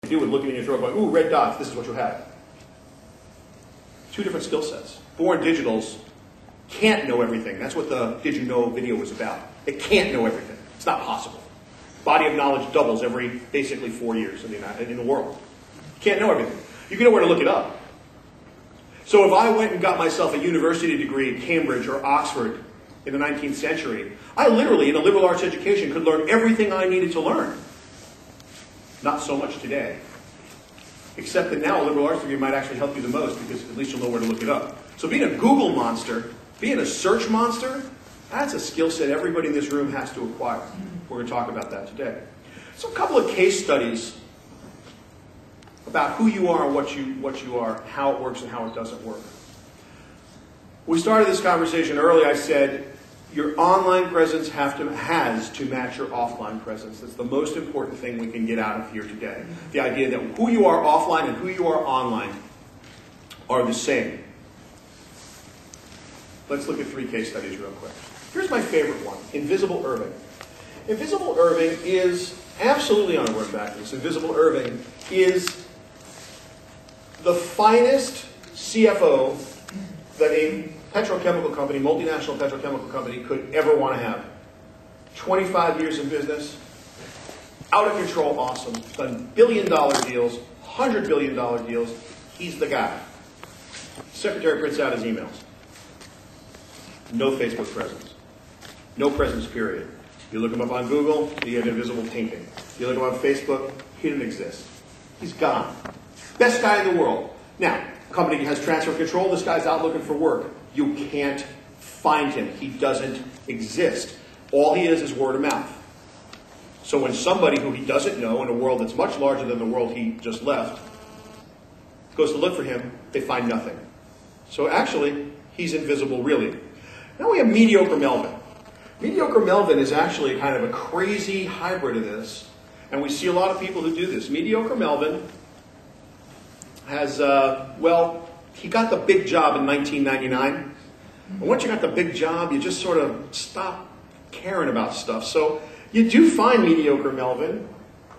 to do with looking in your throat going, ooh, red dots, this is what you have. Two different skill sets. Born digitals can't know everything. That's what the Did You Know video was about. It can't know everything. It's not possible. Body of knowledge doubles every basically 4 years in the world. You can't know everything. You can know where to look it up. So if I went and got myself a university degree at Cambridge or Oxford in the 19th century, I literally, in a liberal arts education, could learn everything I needed to learn. Not so much today. Except that now a liberal arts degree might actually help you the most because at least you'll know where to look it up. So being a Google monster, being a search monster, that's a skill set everybody in this room has to acquire. We're going to talk about that today. So a couple of case studies about who you are and what you are, how it works and how it doesn't work. We started this conversation early. I said your online presence has to match your offline presence. That's the most important thing we can get out of here today. The idea that who you are offline and who you are online are the same. Let's look at 3 case studies real quick. Here's my favorite one, Invisible Irving. Invisible Irving is absolutely, I'm going to run back to this. Invisible Irving is the finest CFO that a petrochemical company, multinational petrochemical company, could ever want to have. 25 years in business, out of control, awesome, done billion-dollar deals, $100 billion deals. He's the guy. Secretary prints out his emails. No Facebook presence. No presence, period. You look him up on Google, you have invisible painting. You look him up on Facebook, he didn't exist. He's gone. Best guy in the world. Now, company has transfer control, this guy's out looking for work. You can't find him. He doesn't exist. All he is word of mouth. So when somebody who he doesn't know in a world that's much larger than the world he just left goes to look for him, they find nothing. So actually, he's invisible really. Now we have Mediocre Melvin. Mediocre Melvin is actually kind of a crazy hybrid of this, and we see a lot of people who do this. Mediocre Melvin has, he got the big job in 1999. And once you got the big job, you just sort of stop caring about stuff. So you do find Mediocre Melvin,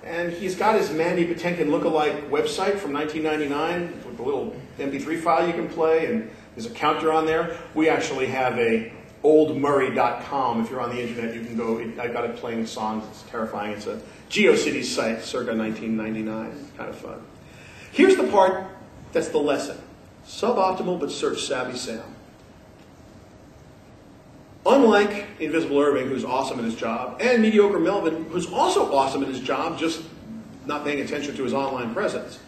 and he's got his Mandy Patinkin lookalike website from 1999 with a little MP3 file you can play, and there's a counter on there. We actually have a oldmurray.com. If you're on the internet, you can go. I got it playing songs. It's terrifying. It's a GeoCities site, circa 1999. It's kind of fun. Here's the part that's the lesson. Suboptimal but search savvy Sam. Unlike Invisible Irving, who's awesome at his job, and Mediocre Melvin, who's also awesome at his job, just not paying attention to his online presence,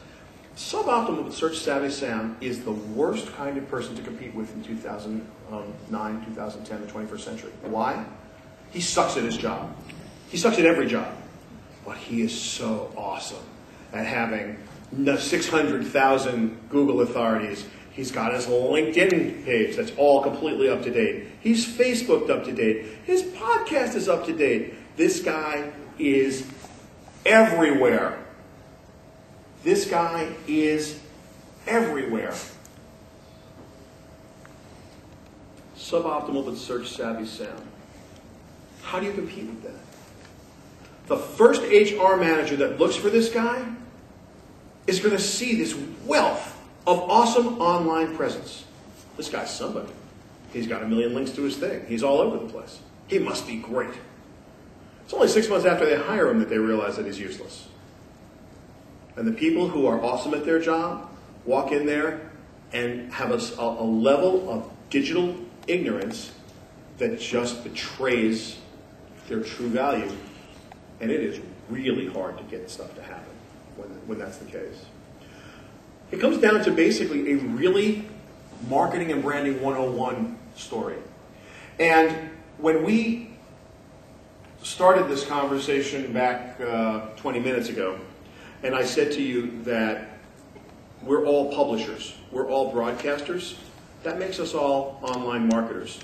suboptimal but search savvy Sam is the worst kind of person to compete with in 2009, 2010, the 21st century. Why? He sucks at his job. He sucks at every job. But he is so awesome at having 600,000 Google authorities. He's got his LinkedIn page that's all completely up to date. He's Facebooked up to date. His podcast is up to date. This guy is everywhere. This guy is everywhere. Suboptimal but search savvy Sam. How do you compete with that? The first HR manager that looks for this guy is going to see this wealth of awesome online presence. This guy's somebody. He's got 1 million links to his thing. He's all over the place. He must be great. It's only 6 months after they hire him that they realize that he's useless. And the people who are awesome at their job walk in there and have a level of digital ignorance that just betrays their true value. And it is really hard to get stuff to happen when that's the case. It comes down to basically a really marketing and branding 101 story. And when we started this conversation back 20 minutes ago, and I said to you that we're all publishers, we're all broadcasters, that makes us all online marketers,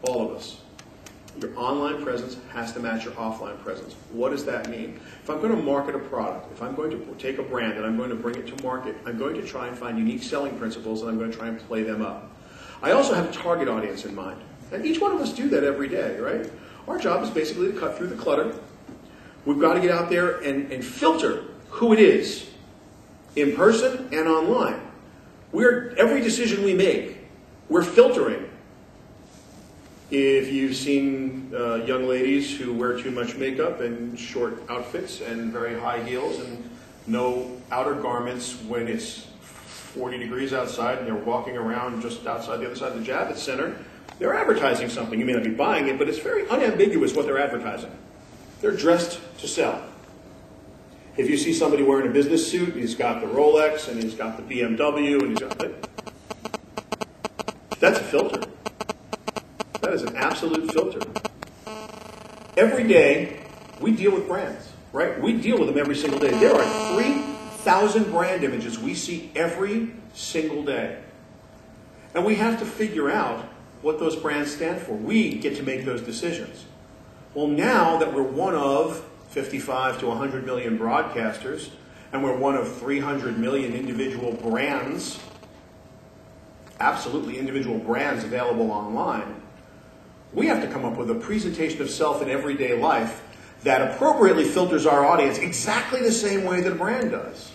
all of us. Your online presence has to match your offline presence. What does that mean? If I'm going to market a product, if I'm going to take a brand and I'm going to bring it to market, I'm going to try and find unique selling principles and I'm going to try and play them up. I also have a target audience in mind. And each one of us do that every day, right? Our job is basically to cut through the clutter. We've got to get out there and filter who it is, in person and online. Every decision we make, we're filtering. If you've seen young ladies who wear too much makeup and short outfits and very high heels and no outer garments when it's 40 degrees outside and they're walking around just outside the other side of the Javits Center, they're advertising something. You may not be buying it, but it's very unambiguous what they're advertising. They're dressed to sell. If you see somebody wearing a business suit, he's got the Rolex and he's got the BMW and he's got it. That's a filter. That is an absolute filter. Every day, we deal with brands, right? We deal with them every single day. There are 3,000 brand images we see every single day. And we have to figure out what those brands stand for. We get to make those decisions. Well, now that we're one of 55 to 100 million broadcasters, and we're one of 300 million individual brands, absolutely individual brands available online, we have to come up with a presentation of self in everyday life that appropriately filters our audience exactly the same way that a brand does.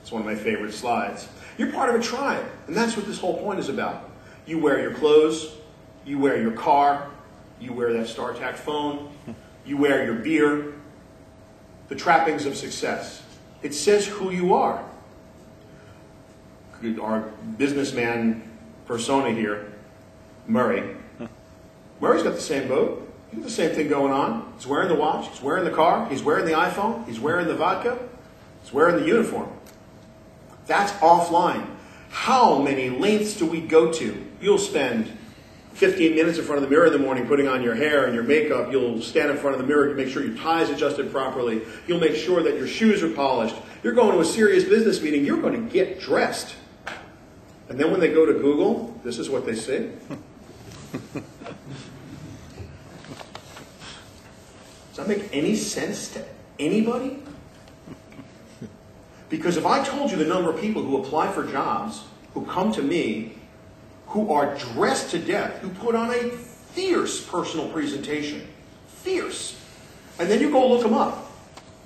It's one of my favorite slides. You're part of a tribe, and that's what this whole point is about. You wear your clothes, you wear your car, you wear that StarTAC phone, you wear your beer, the trappings of success. It says who you are. Our businessman persona here, Murray. Murray's got the same boat. He's got the same thing going on. He's wearing the watch, he's wearing the car, he's wearing the iPhone, he's wearing the vodka, he's wearing the uniform. That's offline. How many lengths do we go to? You'll spend 15 minutes in front of the mirror in the morning putting on your hair and your makeup. You'll stand in front of the mirror to make sure your tie is adjusted properly. You'll make sure that your shoes are polished. You're going to a serious business meeting. You're going to get dressed. And then when they go to Google, this is what they see. Does that make any sense to anybody? Because if I told you the number of people who apply for jobs, who come to me, who are dressed to death, who put on a fierce personal presentation, fierce, and then you go look them up,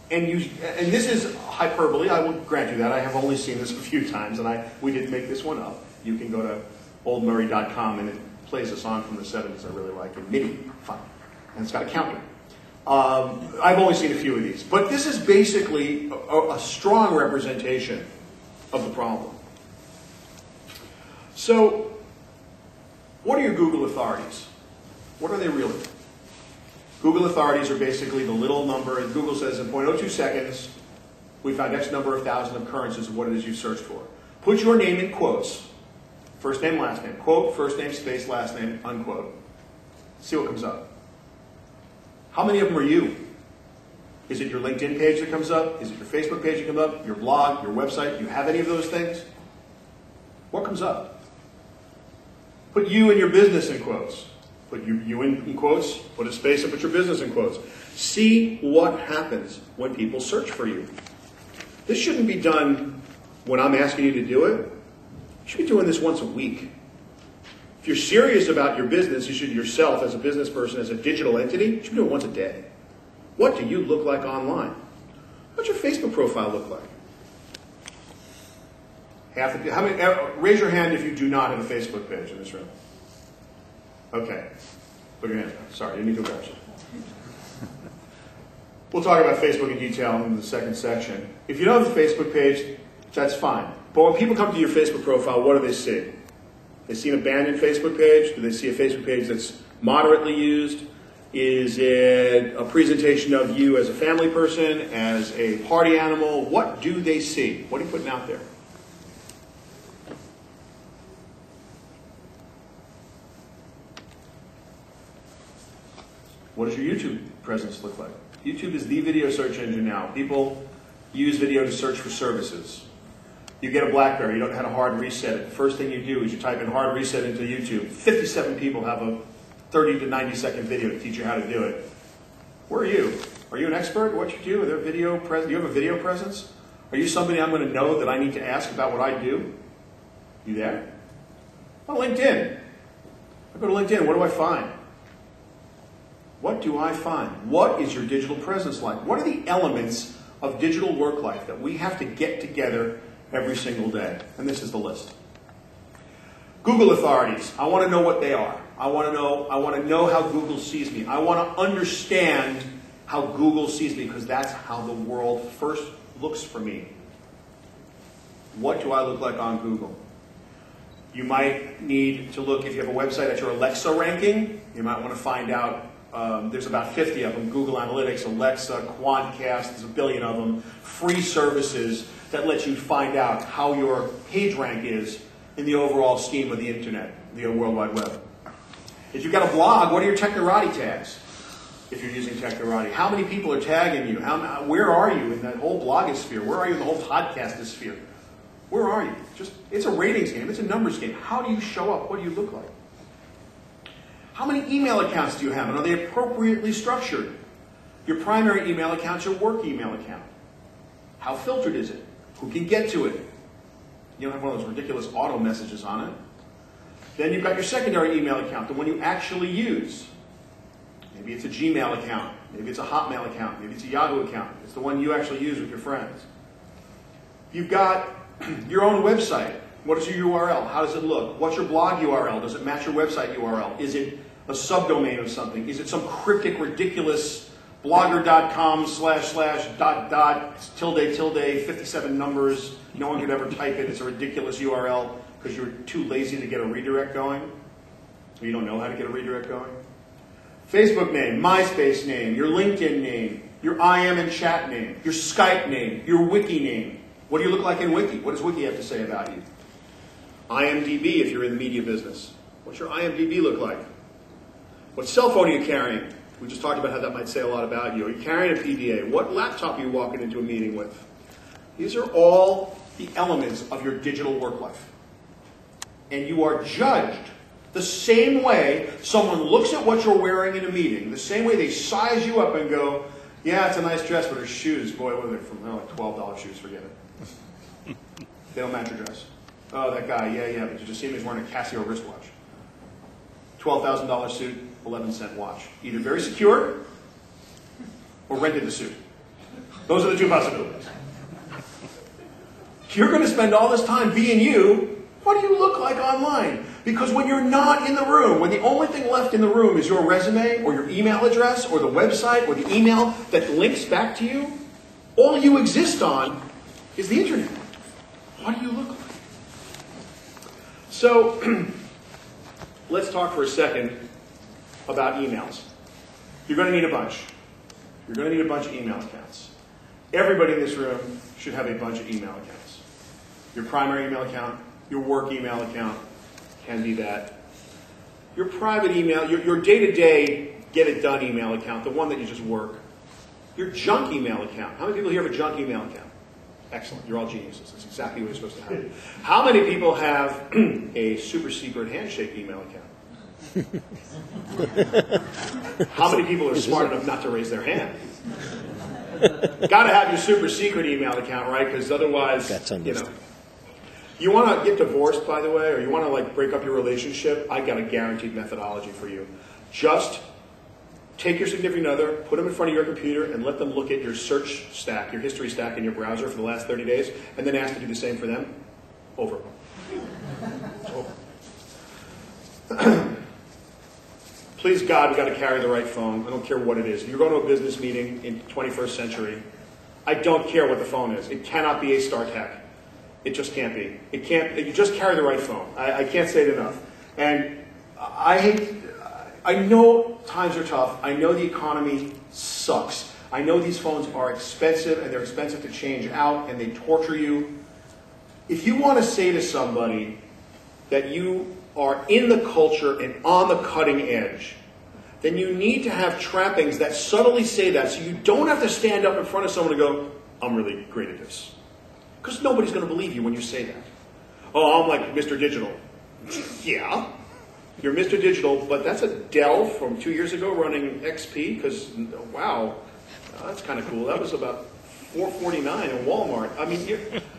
and this is hyperbole, I will grant you that, I have only seen this a few times, and we didn't make this one up. You can go to oldmurray.com, and it plays a song from the 70s I really like, in MIDI, fun, and it's got a counter. I've only seen a few of these, but this is basically a strong representation of the problem. So, what are your Google authorities? What are they really? Google authorities are basically the little number, Google says in 0.02 seconds, we found X number of thousand occurrences of what it is you searched for. Put your name in quotes, first name, last name, quote, first name, space, last name, unquote. See what comes up. How many of them are you? Is it your LinkedIn page that comes up? Is it your Facebook page that comes up? Your blog, your website? Do you have any of those things? What comes up? Put you and your business in quotes. Put you in quotes, put a space and put your business in quotes. See what happens when people search for you. This shouldn't be done when I'm asking you to do it. You should be doing this once a week. If you're serious about your business, you should yourself, as a business person, as a digital entity, you should be doing it once a day. What do you look like online? What's your Facebook profile look like? Raise your hand if you do not have a Facebook page in this room. Okay. Put your hand down. Sorry, you need to embarrass you. We'll talk about Facebook in detail in the second section. If you don't have a Facebook page, that's fine. But when people come to your Facebook profile, what do they see? They see an abandoned Facebook page? Do they see a Facebook page that's moderately used? Is it a presentation of you as a family person, as a party animal? What do they see? What are you putting out there? What does your YouTube presence look like? YouTube is the video search engine now. People use video to search for services. You get a BlackBerry, you don't know how to hard reset it. The first thing you do is you type in hard reset into YouTube. 57 people have a 30 to 90 second video to teach you how to do it. Where are you? Are you an expert at what you do? Are there video do you have a video presence? Are you somebody I'm going to know that I need to ask about what I do? You there? Oh, LinkedIn. I go to LinkedIn, what do I find? What do I find? What is your digital presence like? What are the elements of digital work life that we have to get together every single day. And this is the list. Google authorities. I want to know what they are. I want to know how Google sees me. I want to understand how Google sees me, because that's how the world first looks for me. What do I look like on Google? You might need to look, if you have a website, at your Alexa ranking. You might want to find out, there's about 50 of them, Google Analytics, Alexa, Quantcast, there's a billion of them, free services that let you find out how your page rank is in the overall scheme of the internet, the World Wide Web. If you've got a blog, what are your Technorati tags? If you're using Technorati, how many people are tagging you? Where are you in that whole blogosphere? Where are you in the whole podcastosphere? Where are you? It's a ratings game. It's a numbers game. How do you show up? What do you look like? How many email accounts do you have, and are they appropriately structured? Your primary email account, your work email account. How filtered is it? Who can get to it? You don't have one of those ridiculous auto messages on it. Then you've got your secondary email account, the one you actually use. Maybe it's a Gmail account. Maybe it's a Hotmail account. Maybe it's a Yahoo account. It's the one you actually use with your friends. You've got your own website. What is your URL? How does it look? What's your blog URL? Does it match your website URL? Is it a subdomain of something? Is it some cryptic, ridiculous blogger.com / tilde 57 numbers? No one could ever type it. It's a ridiculous URL because you're too lazy to get a redirect going, or you don't know how to get a redirect going. Facebook name, MySpace name, your LinkedIn name, your IM and chat name, your Skype name, your Wiki name. What do you look like in Wiki? What does Wiki have to say about you? IMDb if you're in the media business. What's your IMDb look like? What cell phone are you carrying? We just talked about how that might say a lot about you. Are you carrying a PDA? What laptop are you walking into a meeting with? These are all the elements of your digital work life. And you are judged the same way someone looks at what you're wearing in a meeting, the same way they size you up and go, yeah, it's a nice dress, but her shoes, boy, what are they from? They're like $12 shoes, forget it. They don't match your dress. Oh, that guy, yeah, but you just see him, he's wearing a Casio wristwatch. $12,000 suit, 11-cent watch. Either very secure or rented the suit. Those are the two possibilities. You're going to spend all this time being you. What do you look like online? Because when you're not in the room, when the only thing left in the room is your resume or your email address or the website or the email that links back to you, all you exist on is the internet. What do you look like? So, let's talk for a second about emails. You're going to need a bunch. You're going to need a bunch of email accounts. Everybody in this room should have a bunch of email accounts. Your primary email account, your work email account can be that. Your private email, your day-to-day get-it-done email account, the one that you just work. Your junk email account. How many people here have a junk email account? Excellent. You're all geniuses. That's exactly what you're supposed to have. How many people have a super secret handshake email account? How many people are smart enough not to raise their hand? Got to have your super secret email account, right? Because otherwise, you want to get divorced, by the way, or you want to break up your relationship. I got a guaranteed methodology for you. Just take your significant other, put them in front of your computer, and let them look at your search stack, your history stack in your browser for the last 30 days, and then ask to do the same for them. Over. Please God, we've got to carry the right phone. I don't care what it is. You're going to a business meeting in 21st century. I don't care what the phone is. It cannot be a StarTech. It just can't be. It can't. You just carry the right phone. I can't say it enough. And I know times are tough. I know the economy sucks. I know these phones are expensive, and they're expensive to change out, and they torture you. If you want to say to somebody that you are in the culture and on the cutting edge, then you need to have trappings that subtly say that, so you don't have to stand up in front of someone and go, I'm really great at this. Because nobody's going to believe you when you say that. Oh, I'm like Mr. Digital. Yeah. You're Mr. Digital, but that's a Dell from 2 years ago running XP, because, wow, that's kind of cool. That was about $449 in Walmart. I mean,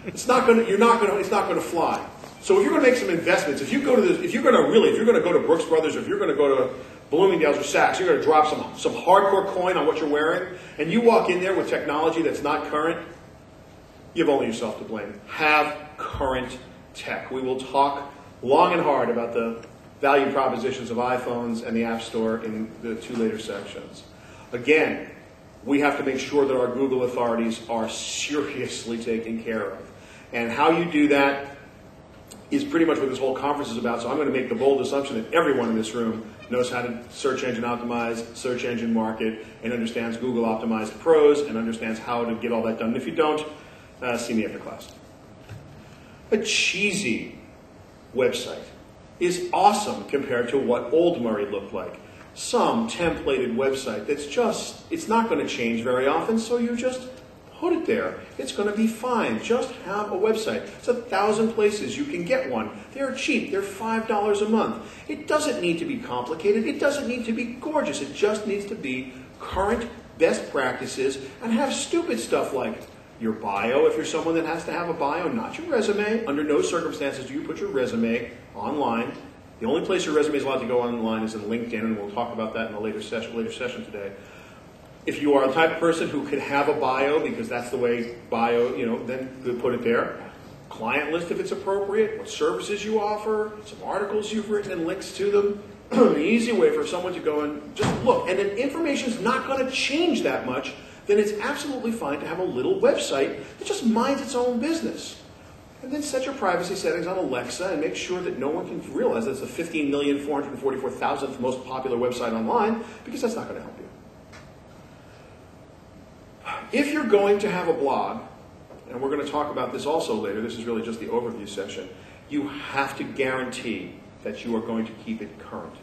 it's not going to fly. So if you're going to make some investments, if you're going to go to Brooks Brothers, or if you're going to go to Bloomingdale's or Saks, you're going to drop some hardcore coin on what you're wearing, and you walk in there with technology that's not current, you have only yourself to blame. Have current tech. We will talk long and hard about the value propositions of iPhones and the App Store in the 2 later sections. Again, we have to make sure that our Google authorities are seriously taken care of. And how you do that is pretty much what this whole conference is about. So I'm going to make the bold assumption that everyone in this room knows how to search engine optimize, search engine market, and understands Google optimized pros, and understands how to get all that done. And if you don't, see me after class. A cheesy website is awesome compared to what Old Murray looked like. Some templated website that's just, it's not going to change very often, so you just put it there. It's going to be fine. Just have a website. It's 1,000 places you can get one. They're cheap. They're $5 a month. It doesn't need to be complicated. It doesn't need to be gorgeous. It just needs to be current best practices, and have stupid stuff like your bio, if you're someone that has to have a bio, not your resume. Under no circumstances do you put your resume online. The only place your resume is allowed to go online is in LinkedIn, and we'll talk about that in a later session today. If you are the type of person who could have a bio, because that's the way bio, then you put it there. Client list if it's appropriate, what services you offer, some articles you've written and links to them. An easy way for someone to go and just look. And if information's not going to change that much, then it's absolutely fine to have a little website that just minds its own business. And then set your privacy settings on Alexa and make sure that no one can realize that it's the 15,444,000th most popular website online, because that's not going to help you. If you're going to have a blog, and we're going to talk about this also later, this is really just the overview session, you have to guarantee that you are going to keep it current.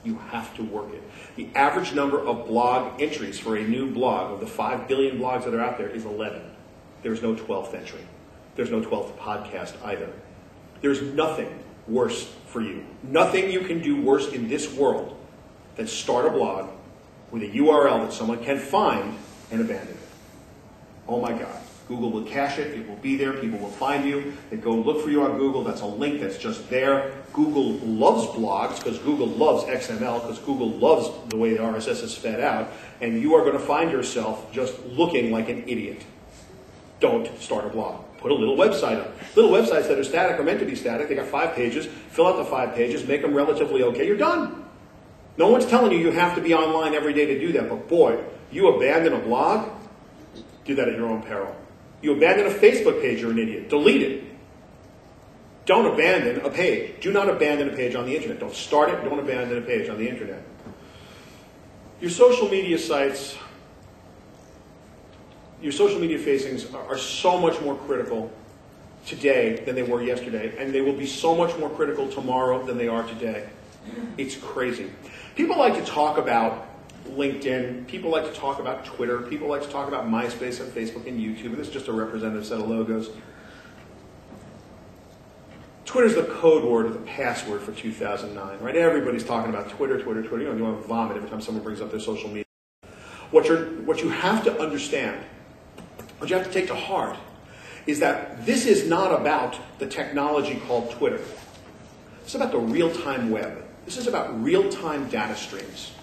You have to work it. The average number of blog entries for a new blog, of the 5 billion blogs that are out there, is 11. There's no 12th entry. There's no 12th podcast either. There's nothing worse for you. Nothing you can do worse in this world than start a blog with a URL that someone can find and abandon it. Oh my God. Google will cache it. It will be there. People will find you. They go look for you on Google. That's a link that's just there. Google loves blogs because Google loves XML, because Google loves the way the RSS is fed out. And you are going to find yourself just looking like an idiot. Don't start a blog. Put a little website up. Little websites that are static are meant to be static. They got 5 pages. Fill out the 5 pages. Make them relatively okay. You're done. No one's telling you you have to be online every day to do that. But boy, you abandon a blog, do that at your own peril. You abandon a Facebook page, you're an idiot. Delete it. Don't abandon a page. Do not abandon a page on the internet. Don't start it. Don't abandon a page on the internet. Your social media sites, your social media facings are so much more critical today than they were yesterday, and they will be so much more critical tomorrow than they are today. It's crazy. People like to talk about LinkedIn, people like to talk about Twitter, people like to talk about MySpace and Facebook and YouTube, and this is just a representative set of logos. Twitter's the code word or the password for 2009, right? Everybody's talking about Twitter, Twitter, Twitter. You want to vomit every time someone brings up their social media. What you have to understand, what you have to take to heart, is that this is not about the technology called Twitter. This is about the real-time web. This is about real-time data streams.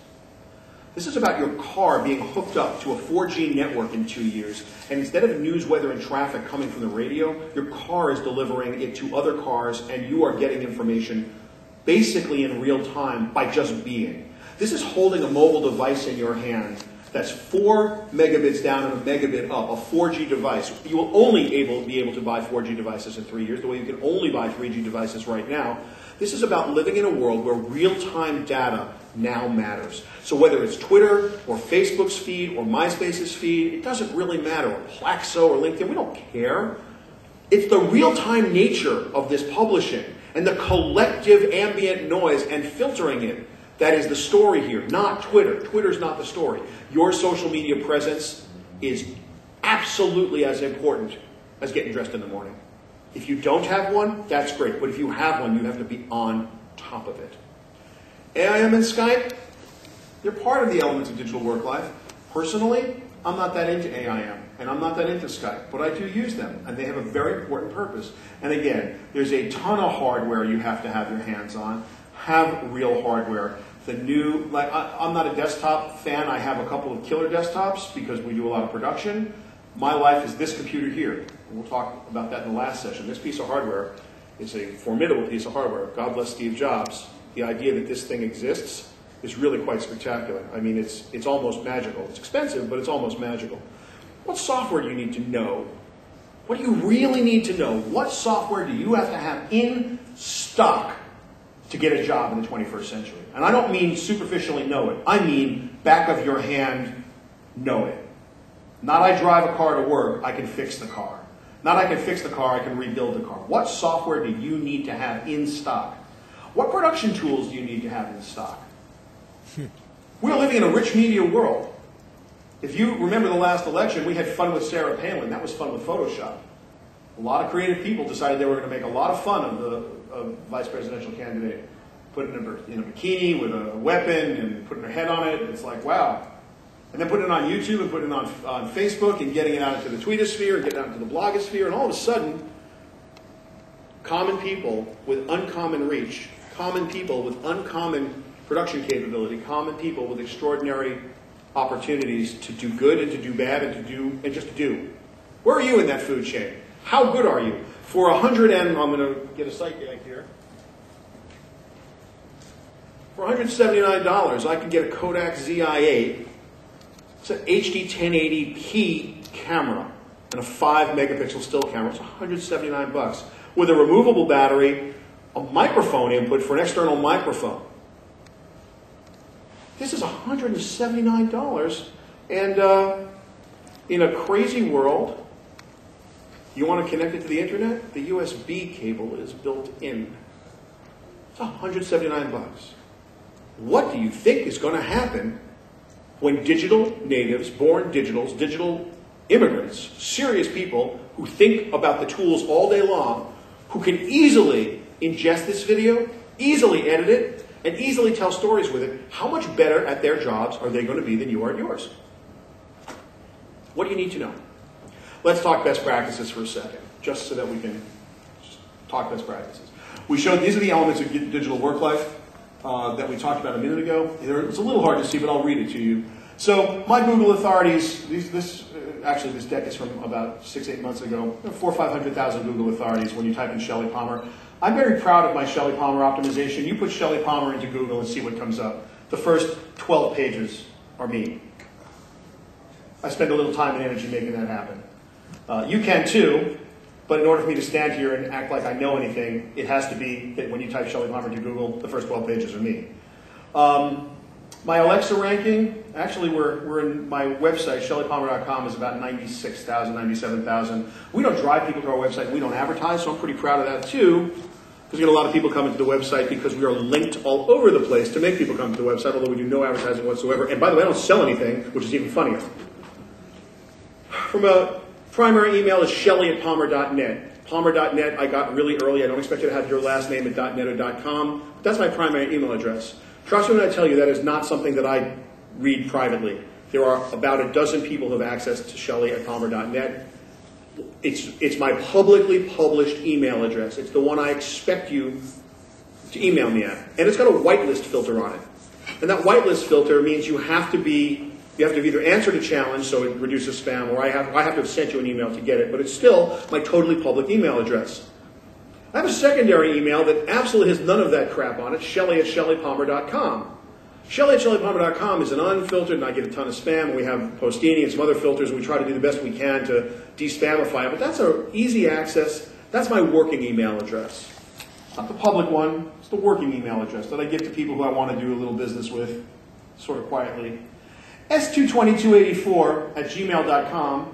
This is about your car being hooked up to a 4G network in 2 years, and instead of news, weather, and traffic coming from the radio, your car is delivering it to other cars, and you are getting information basically in real time by just being. This is holding a mobile device in your hand that's 4 megabits down and a megabit up, a 4G device. You will only be able to buy 4G devices in 3 years, the way you can only buy 3G devices right now. This is about living in a world where real-time data now matters. So whether it's Twitter or Facebook's feed or MySpace's feed, it doesn't really matter, or Plaxo or LinkedIn, we don't care. It's the real-time nature of this publishing and the collective ambient noise and filtering it that is the story here, not Twitter. Twitter's not the story. Your social media presence is absolutely as important as getting dressed in the morning. If you don't have one, that's great. But if you have one, you have to be on top of it. AIM and Skype, they're part of the elements of digital work life. Personally, I'm not that into AIM. and I'm not that into Skype, but I do use them, and they have a very important purpose. And again, there's a ton of hardware you have to have your hands on. Have real hardware. The new, like, I'm not a desktop fan. I have a couple of killer desktops because we do a lot of production. My life is this computer here. And we'll talk about that in the last session. This piece of hardware is a formidable piece of hardware. God bless Steve Jobs. The idea that this thing exists is really quite spectacular. I mean, it's almost magical. It's expensive, but it's almost magical. What software do you need to know? What do you really need to know? What software do you have to have in stock to get a job in the 21st century? And I don't mean superficially know it. I mean back of your hand know it. Not I drive a car to work, I can fix the car. Not I can fix the car, I can rebuild the car. What software do you need to have in stock? What production tools do you need to have in stock? We're living in a rich media world. If you remember the last election, we had fun with Sarah Palin. That was fun with Photoshop. A lot of creative people decided they were going to make a lot of fun of the vice presidential candidate. Putting her in a bikini with a weapon and putting her head on it. It's like, wow. And then putting it on YouTube and putting it on Facebook and getting it out into the tweetosphere and getting it out into the blogosphere. And all of a sudden, common people with uncommon reach, common people with uncommon production capability, common people with extraordinary opportunities to do good and to do bad and just do. Where are you in that food chain? How good are you? For $100 and I'm going to get a sight gag here. For $179, I can get a Kodak ZI-8. It's an HD 1080p camera and a 5-megapixel still camera. It's $179 with a removable battery, a microphone input for an external microphone. This is $179, and in a crazy world, you want to connect it to the internet? The USB cable is built in. It's $179. What do you think is going to happen when digital natives, born digitals, digital immigrants, serious people who think about the tools all day long, who can easily ingest this video, easily edit it, and easily tell stories with it, how much better at their jobs are they going to be than you are at yours? What do you need to know? Let's talk best practices for a second, just so that we can talk best practices. We showed these are the elements of digital work life that we talked about a minute ago. It's a little hard to see, but I'll read it to you. So my Google authorities, this deck is from about 6-8 months ago. 400,000 or 500,000 Google authorities when you type in Shelly Palmer. I'm very proud of my Shelly Palmer optimization. You put Shelly Palmer into Google and see what comes up. The first 12 pages are me. I spend a little time and energy making that happen. You can too, but in order for me to stand here and act like I know anything, it has to be that when you type Shelly Palmer into Google, the first 12 pages are me. My Alexa ranking, actually we're in my website, shellypalmer.com, is about 96,000, 97,000. We don't drive people to our website, we don't advertise, so I'm pretty proud of that too. Because we get a lot of people coming to the website because we are linked all over the place to make people come to the website, although we do no advertising whatsoever. And by the way, I don't sell anything, which is even funnier. From a primary email is shelly@palmer.net. Palmer.net I got really early. I don't expect you to have your last name at .net or .com. That's my primary email address. Trust me when I tell you that is not something that I read privately. There are about a dozen people who have access to shelly@palmer.net. It's my publicly published email address. It's the one I expect you to email me at. And it's got a whitelist filter on it. And that whitelist filter means you have to have either answered a challenge so it reduces spam, or I have to have sent you an email to get it, but it's still my totally public email address. I have a secondary email that absolutely has none of that crap on it, shelly@shellypalmer.com. Shelly@shellypalmer.com is an unfiltered, and I get a ton of spam, and we have Postini and some other filters, and we try to do the best we can to de-spamify it, but that's an easy access. That's my working email address. Not the public one, it's the working email address that I give to people who I want to do a little business with, sort of quietly. S22284@gmail.com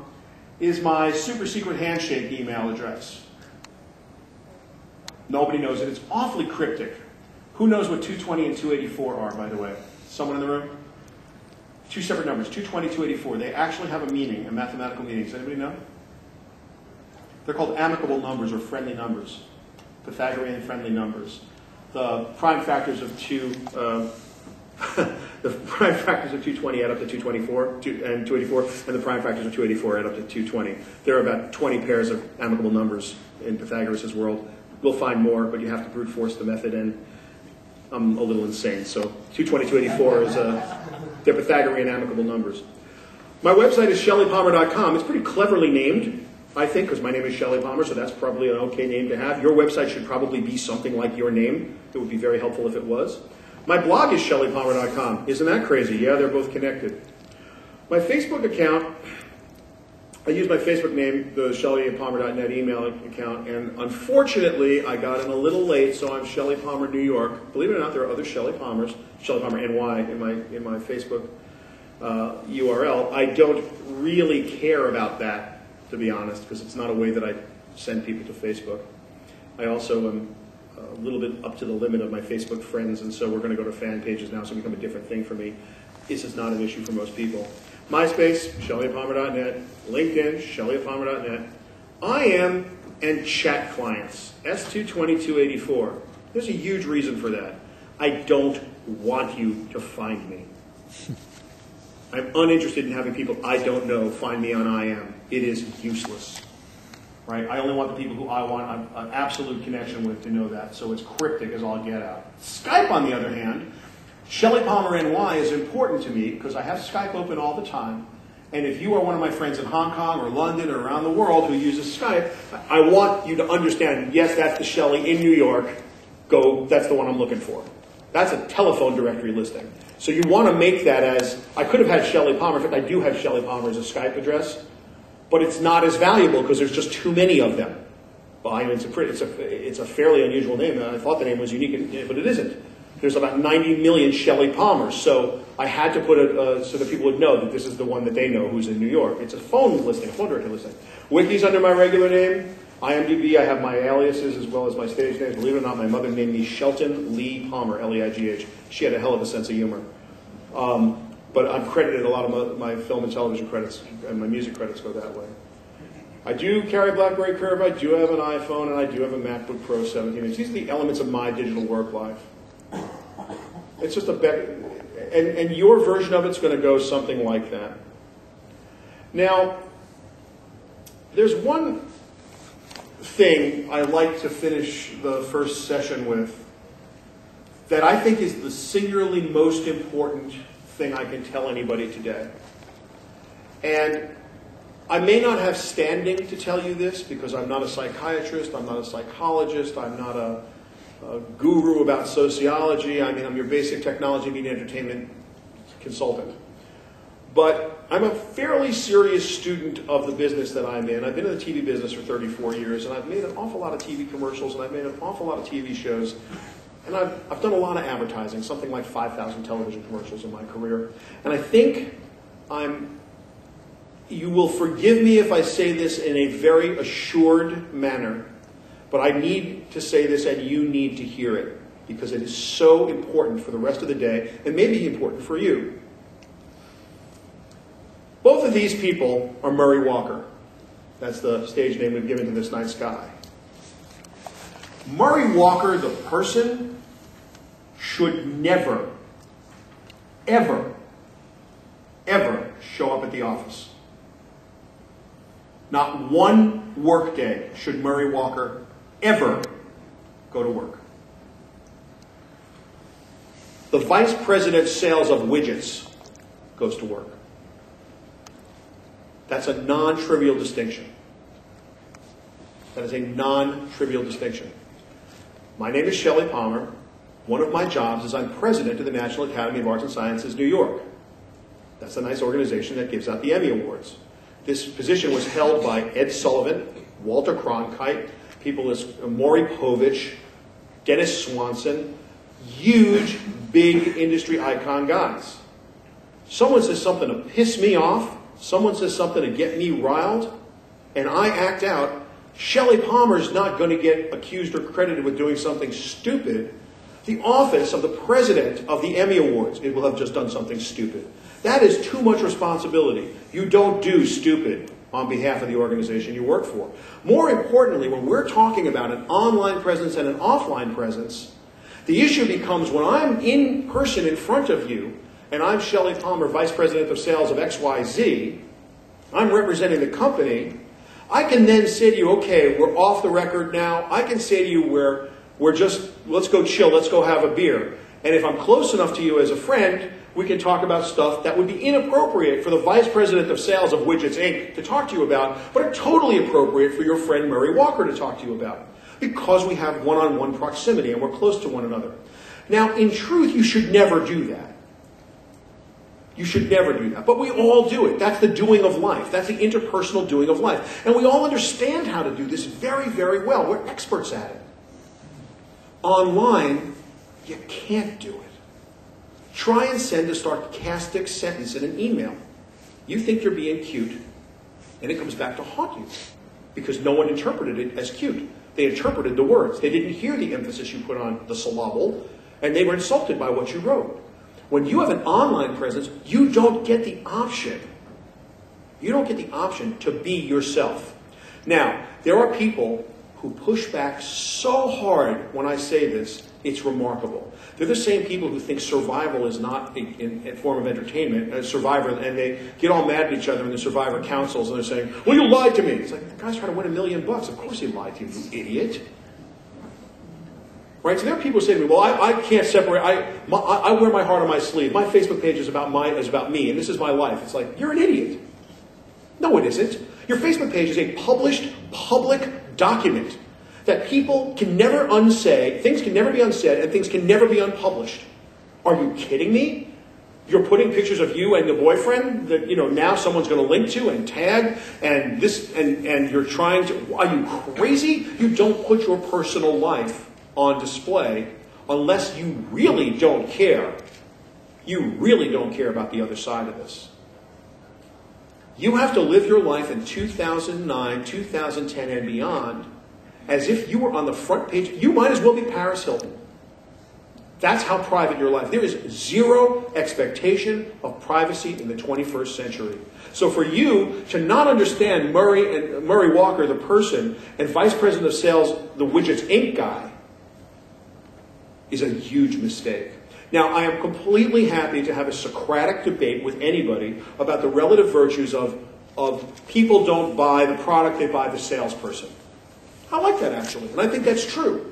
is my super secret handshake email address. Nobody knows it. It's awfully cryptic. Who knows what 220 and 284 are, by the way? Someone in the room? Two separate numbers, 220, 284. They actually have a meaning, a mathematical meaning. Does anybody know? They're called amicable numbers or friendly numbers. Pythagorean friendly numbers. The prime factors of 2 The prime factors of 220 add up to 224, and 284, and the prime factors of 284 add up to 220. There are about 20 pairs of amicable numbers in Pythagoras' world. We'll find more, but you have to brute force the method, and I'm a little insane. So 220, 284 is they're Pythagorean amicable numbers. My website is shellypalmer.com. It's pretty cleverly named, I think, because my name is Shelly Palmer, so that's probably an okay name to have. Your website should probably be something like your name. It would be very helpful if it was. My blog is shellypalmer.com. Isn't that crazy? Yeah, they're both connected. My Facebook account, I use my Facebook name, the shellypalmer.net email account, and unfortunately, I got in a little late, so I'm Shelly Palmer, New York. Believe it or not, there are other Shelly Palmers, Shelly Palmer NY in my Facebook URL. I don't really care about that, to be honest, because it's not a way that I send people to Facebook. I also am a little bit up to the limit of my Facebook friends, and so we're going to go to fan pages now, so it's become a different thing for me. This is not an issue for most people. MySpace, shellypalmer.net. LinkedIn, shellypalmer.net. IM and chat clients, S22284. There's a huge reason for that. I don't want you to find me. I'm uninterested in having people I don't know find me on IM. It is useless. Right? I only want the people who I want an absolute connection with to know that, so it's cryptic as all get out. Skype, on the other hand, Shelly Palmer NY is important to me because I have Skype open all the time, and if you are one of my friends in Hong Kong or London or around the world who uses Skype, I want you to understand, yes, that's the Shelly in New York, go, that's the one I'm looking for. That's a telephone directory listing. So you want to make that as, I could have had Shelly Palmer, in fact I do have Shelly Palmer as a Skype address, but it's not as valuable because there's just too many of them. Well, I mean, it's a fairly unusual name. I thought the name was unique, but it isn't. There's about 90 million Shelly Palmers, so I had to put it so that people would know that this is the one that they know who's in New York. It's a phone listing, a phone directory listing. Wiki's under my regular name. IMDb, I have my aliases as well as my stage names. Believe it or not, my mother named me Shelton Lee Palmer, L-E-I-G-H. She had a hell of a sense of humor. But I'm credited, a lot of my film and television credits and my music credits go that way. I do carry a BlackBerry Curve, I do have an iPhone, and I do have a MacBook Pro 17 inch. These are the elements of my digital work life. It's just a better, and your version of it's going to go something like that. Now, there's one thing I like to finish the first session with that I think is the singularly most important thing I can tell anybody today. And I may not have standing to tell you this because I'm not a psychiatrist, I'm not a psychologist, I'm not a guru about sociology. I mean, I'm your basic technology, media, entertainment consultant. But I'm a fairly serious student of the business that I'm in. I've been in the TV business for 34 years, and I've made an awful lot of TV commercials, and I've made an awful lot of TV shows. And I've done a lot of advertising, something like 5,000 television commercials in my career. And I think you will forgive me if I say this in a very assured manner, but I need to say this and you need to hear it because it is so important for the rest of the day and maybe important for you. Both of these people are Murray Walker. That's the stage name we've given to this night sky. Murray Walker, the person, should never, ever, ever show up at the office. Not one work day should Murray Walker ever go to work. The vice president's sales of widgets goes to work. That's a non-trivial distinction. That is a non-trivial distinction. My name is Shelly Palmer. One of my jobs is I'm president of the National Academy of Arts and Sciences, New York. That's a nice organization that gives out the Emmy Awards. This position was held by Ed Sullivan, Walter Cronkite, people as Maury Povich, Dennis Swanson, huge, big industry icon guys. Someone says something to piss me off, someone says something to get me riled, and I act out. Shelly Palmer's not going to get accused or credited with doing something stupid. The office of the president of the Emmy Awards, it will have just done something stupid. That is too much responsibility. You don't do stupid on behalf of the organization you work for. More importantly, when we're talking about an online presence and an offline presence, The issue becomes when I'm in person in front of you, and I'm Shelly Palmer, Vice President of Sales of XYZ, I'm representing the company, I can then say to you, okay, we're off the record now. I can say to you, we're just, let's go chill, let's go have a beer. And if I'm close enough to you as a friend, we can talk about stuff that would be inappropriate for the Vice President of Sales of Widgets, Inc. to talk to you about, but are totally appropriate for your friend Murray Walker to talk to you about, because we have one-on-one proximity and we're close to one another. Now, in truth, you should never do that. You should never do that. But we all do it. That's the doing of life. That's the interpersonal doing of life. And we all understand how to do this very, very well. We're experts at it. Online, you can't do it. Try and send a sarcastic sentence in an email. You think you're being cute, and it comes back to haunt you because no one interpreted it as cute. They interpreted the words. They didn't hear the emphasis you put on the syllable, and they were insulted by what you wrote. When you have an online presence, you don't get the option. You don't get the option to be yourself. Now, there are people who push back so hard when I say this, it's remarkable. They're the same people who think survival is not a form of entertainment, Survivor, and they get all mad at each other in the Survivor councils, and they're saying, well, you lied to me. It's like, the guy's trying to win $1 million. Of course he lied to you, you idiot. Right? So there are people who say to me, well, I can't separate, I wear my heart on my sleeve. My Facebook page is about me, and this is my life. It's like, you're an idiot. No, it isn't. Your Facebook page is a published, public document that people can never unsay, things can never be unsaid, and things can never be unpublished. Are you kidding me? You're putting pictures of you and the boyfriend that, now someone's going to link to and tag, and this, and you're trying to, are you crazy? You don't put your personal life on display unless you really don't care. You really don't care about the other side of this. You have to live your life in 2009, 2010, and beyond as if you were on the front page. You might as well be Paris Hilton. That's how private your life. There is zero expectation of privacy in the 21st century. So for you to not understand Murray Walker, the person, and Vice President of Sales, the Widgets Inc. guy, is a huge mistake. Now, I am completely happy to have a Socratic debate with anybody about the relative virtues of people don't buy the product, they buy the salesperson. I like that, actually, and I think that's true.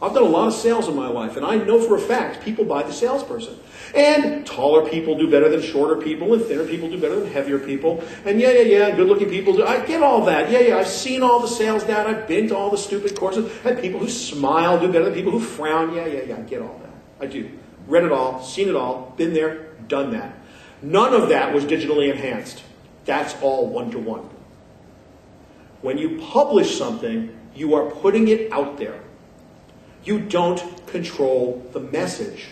I've done a lot of sales in my life, and I know for a fact people buy the salesperson. And taller people do better than shorter people, and thinner people do better than heavier people. And good-looking people do. I get all that. I've seen all the sales data. I've been to all the stupid courses. And people who smile do better than people who frown. I get all that. I do. Read it all, seen it all, been there, done that. None of that was digitally enhanced. That's all one-to-one. When you publish something, you are putting it out there. You don't control the message.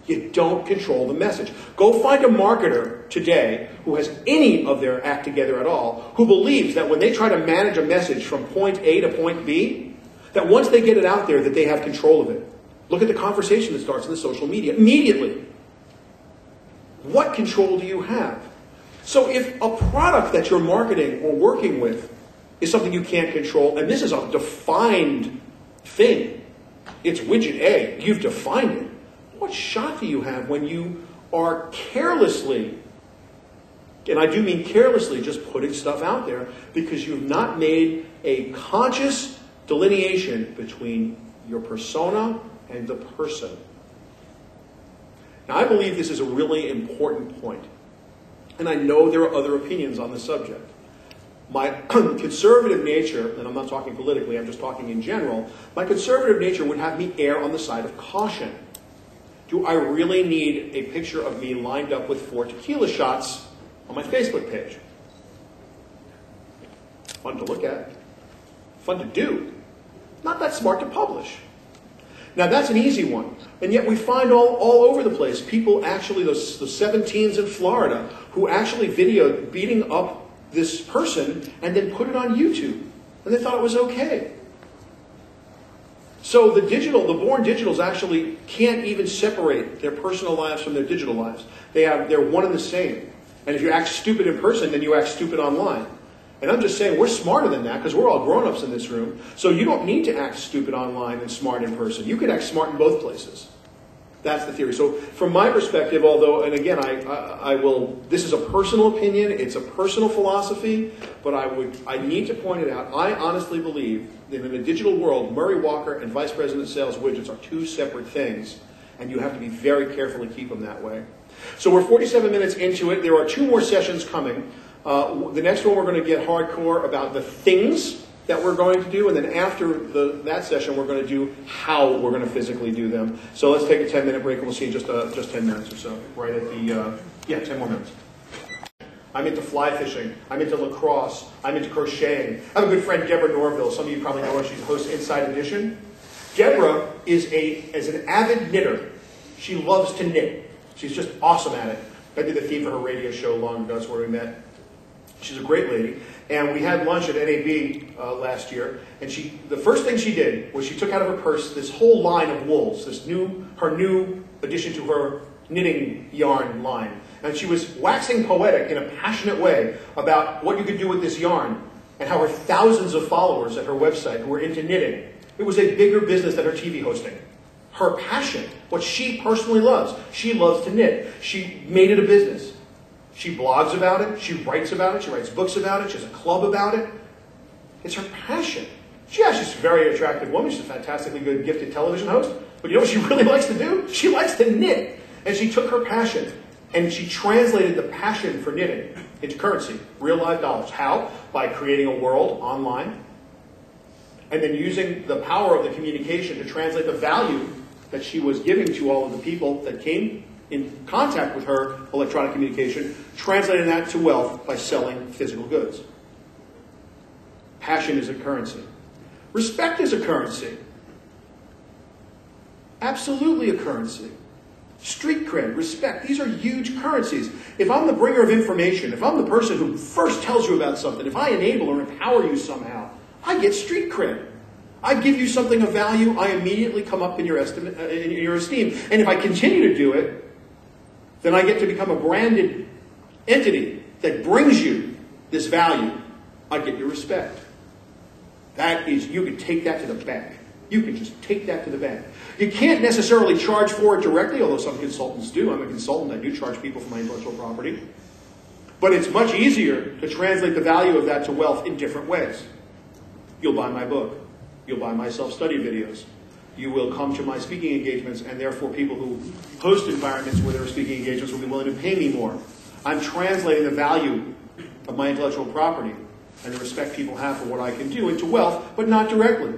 You don't control the message. Go find a marketer today who has any of their act together at all, who believes that when they try to manage a message from point A to point B, that once they get it out there, that they have control of it. Look at the conversation that starts in the social media immediately. What control do you have? So if a product that you're marketing or working with is something you can't control, and this is a defined thing, it's widget A, you've defined it. What shot do you have when you are carelessly, and I do mean carelessly, just putting stuff out there because you've not made a conscious delineation between your persona and the person? Now, I believe this is a really important point, and I know there are other opinions on the subject. My conservative nature, and I'm not talking politically, I'm just talking in general, my conservative nature would have me err on the side of caution. Do I really need a picture of me lined up with 4 tequila shots on my Facebook page? Fun to look at. Fun to do. Not that smart to publish. Now that's an easy one. And yet we find all over the place people actually, the 17s in Florida, who actually videoed beating up this person and then put it on YouTube. And they thought it was okay. So the born digitals actually can't even separate their personal lives from their digital lives. They're one and the same. And if you act stupid in person, then you act stupid online. And I'm just saying we're smarter than that because we're all grown-ups in this room. So you don't need to act stupid online and smart in person. You can act smart in both places. That's the theory. So from my perspective, although, and again, I will, this is a personal opinion, it's a personal philosophy, but I need to point it out. I honestly believe that in a digital world, Murray Walker and Vice President Sales Widgets are two separate things, and you have to be very careful to keep them that way. So we're 47 minutes into it. There are 2 more sessions coming. The next one we're going to get hardcore about the things that we're going to do, and then after that session we're going to do how we're going to physically do them. So let's take a 10-minute break and we'll see in just 10 minutes or so, right at the, 10 more minutes. I'm into fly fishing, I'm into lacrosse, I'm into crocheting. I have a good friend, Deborah Norville. Some of you probably know her. She's host Inside Edition. Deborah is an avid knitter. She loves to knit. She's just awesome at it. I did the theme for her radio show long ago. That's where we met. She's a great lady. And we had lunch at NAB last year. And the first thing she did was she took out of her purse this whole line of wools, her new addition to her knitting yarn line. And she was waxing poetic in a passionate way about what you could do with this yarn and how her thousands of followers at her website who were into knitting. It was a bigger business than her TV hosting. Her passion, what she personally loves. She loves to knit. She made it a business. She blogs about it. She writes about it. She writes books about it. She has a club about it. It's her passion. She's a very attractive woman. She's a fantastically good, gifted television host. But you know what she really likes to do? She likes to knit. And she took her passion and she translated the passion for knitting into currency, real live dollars. How? By creating a world online and then using the power of the communication to translate the value that she was giving to all of the people that came in contact with her electronic communication, translating that to wealth by selling physical goods. Passion is a currency. Respect is a currency. Absolutely a currency. Street cred, respect, these are huge currencies. If I'm the bringer of information, if I'm the person who first tells you about something, if I enable or empower you somehow, I get street cred. I give you something of value, I immediately come up in your esteem. And if I continue to do it, then I get to become a branded entity that brings you this value. I get your respect. That is, you can take that to the bank. You can just take that to the bank. You can't necessarily charge for it directly, although some consultants do. I'm a consultant. I do charge people for my intellectual property. But it's much easier to translate the value of that to wealth in different ways. You'll buy my book. You'll buy my self-study videos. You will come to my speaking engagements, and therefore people who host environments where there are speaking engagements will be willing to pay me more. I'm translating the value of my intellectual property and the respect people have for what I can do into wealth, but not directly.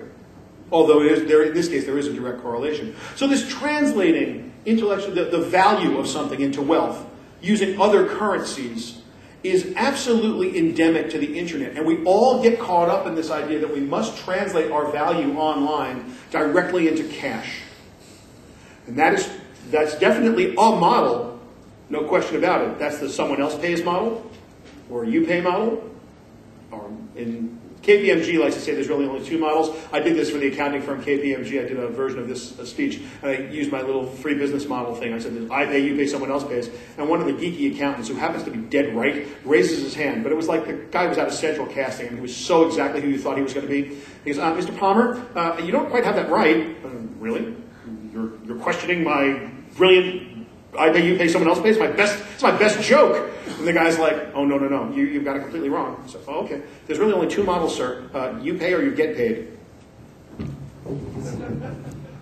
Although in this case there is a direct correlation. So this translating the value of something into wealth using other currencies is absolutely endemic to the internet. And we all get caught up in this idea that we must translate our value online directly into cash. And that's definitely a model, no question about it. That's the someone else pays model, or you pay model. Or in KPMG likes to say there's really only 2 models. I did this for the accounting firm KPMG. I did a version of this speech, and I used my little free business model thing. I said, I pay, you pay, someone else pays. And one of the geeky accountants, who happens to be dead right, raises his hand. But it was like the guy was out of Central Casting, and he was so exactly who you thought he was going to be. He goes, Mr. Palmer, you don't quite have that right. Really? You're questioning my brilliant I pay, you pay, someone else pays? It's my best joke. And the guy's like, oh, no. You've got it completely wrong. So, oh, okay. There's really only 2 models, sir. You pay or you get paid.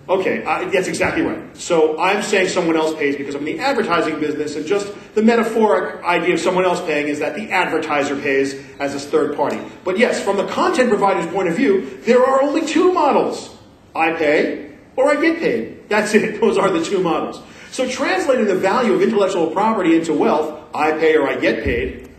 Okay, that's exactly right. So I'm saying someone else pays because I'm in the advertising business, and just the metaphoric idea of someone else paying is that the advertiser pays as this third party. But yes, from the content provider's point of view, there are only 2 models. I pay or I get paid. That's it. Those are the 2 models. So translating the value of intellectual property into wealth, I pay or I get paid,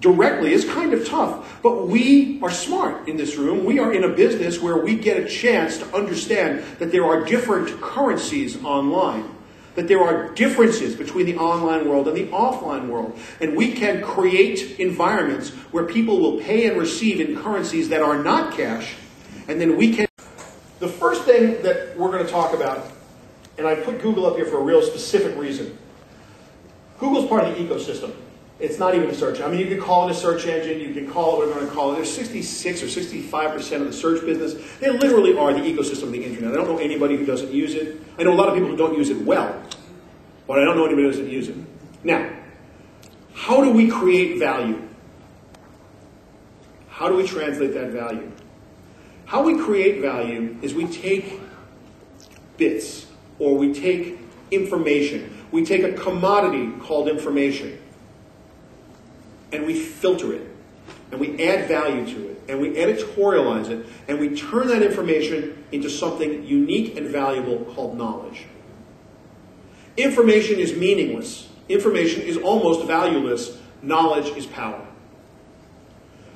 directly is kind of tough. But we are smart in this room. We are in a business where we get a chance to understand that there are different currencies online, that there are differences between the online world and the offline world. And we can create environments where people will pay and receive in currencies that are not cash, and then we can... The first thing that we're going to talk about, and I put Google up here for a real specific reason. Google's part of the ecosystem. It's not even a search. I mean, you could call it a search engine. You can call it what you want to call it. There's 66 or 65% of the search business. They literally are the ecosystem of the internet. I don't know anybody who doesn't use it. I know a lot of people who don't use it well, but I don't know anybody who doesn't use it. Now, how do we create value? How do we translate that value? How we create value is we take bits, or we take information. We take a commodity called information, and we filter it, and we add value to it, and we editorialize it, and we turn that information into something unique and valuable called knowledge. Information is meaningless. Information is almost valueless. Knowledge is power.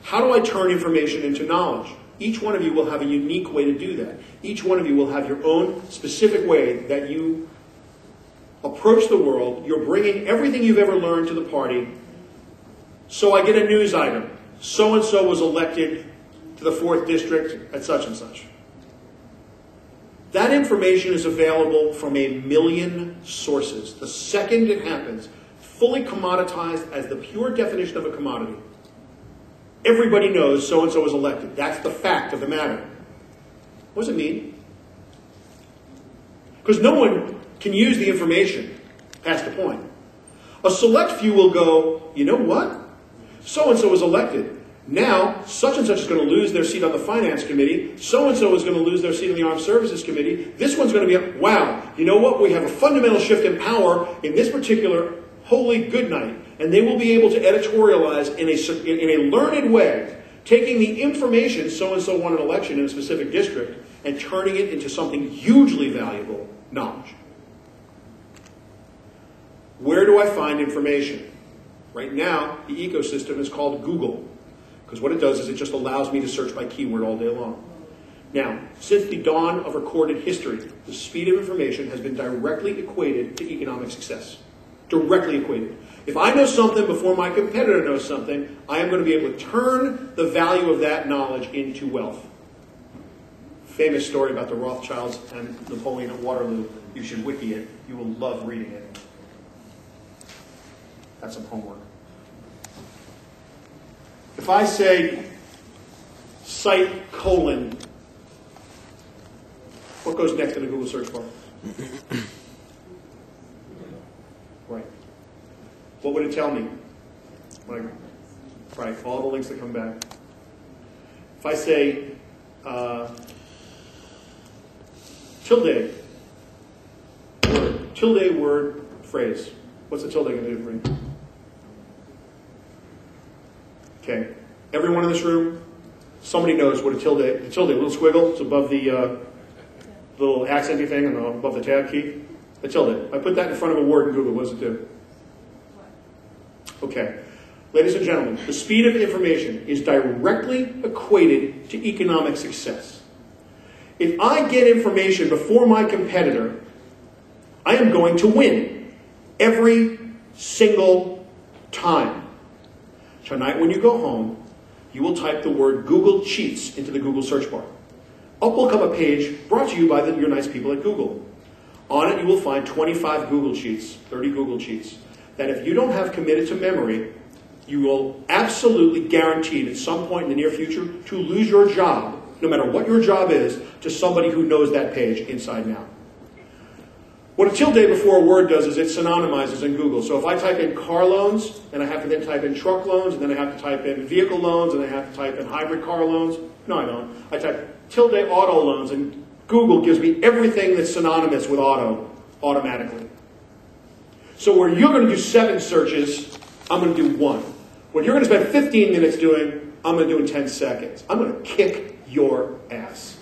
How do I turn information into knowledge? Each one of you will have a unique way to do that. Each one of you will have your own specific way that you approach the world. You're bringing everything you've ever learned to the party. So I get a news item. So-and-so was elected to the 4th district at such and such. That information is available from a million sources. The second it happens, fully commoditized as the pure definition of a commodity. Everybody knows so-and-so was elected. That's the fact of the matter. What does it mean? Because no one can use the information past the point. A select few will go, you know what? So-and-so was elected. Now, such and such is going to lose their seat on the finance committee. So-and-so is going to lose their seat on the armed services committee. This one's going to be, wow, you know what? We have a fundamental shift in power in this particular holy good night. And they will be able to editorialize in a learned way, taking the information, so-and-so won an election in a specific district, and turning it into something hugely valuable, knowledge. Where do I find information? Right now, the ecosystem is called Google, because what it does is it just allows me to search by keyword all day long. Now, since the dawn of recorded history, the speed of information has been directly equated to economic success. Directly equated. If I know something before my competitor knows something, I am going to be able to turn the value of that knowledge into wealth. Famous story about the Rothschilds and Napoleon at Waterloo. You should wiki it. You will love reading it. That's some homework. If I say site colon, what goes next in the Google search bar? Right. What would it tell me? Right, all the links that come back. If I say tilde word phrase, what's the tilde going to do for me? Okay, everyone in this room, somebody knows what a little squiggle, it's above the little accenty thing and above the tab key. A tilde. I put that in front of a word in Google, what does it do? Okay. Ladies and gentlemen, the speed of information is directly equated to economic success. If I get information before my competitor, I am going to win every single time. Tonight when you go home, you will type the word Google Cheats into the Google search bar. Up will come a page brought to you by your nice people at Google. On it you will find 25 Google Cheats, 30 Google Cheats, that if you don't have committed to memory, you will absolutely guaranteed at some point in the near future to lose your job, no matter what your job is, to somebody who knows that page inside and out. What a tilde before a word does is it synonymizes in Google. So if I type in car loans, and I have to then type in truck loans, and then I have to type in vehicle loans, and I have to type in hybrid car loans. No, I don't. I type tilde auto loans, and Google gives me everything that's synonymous with auto automatically. So where you're going to do 7 searches, I'm going to do 1. What you're going to spend 15 minutes doing, I'm going to do in 10 seconds. I'm going to kick your ass.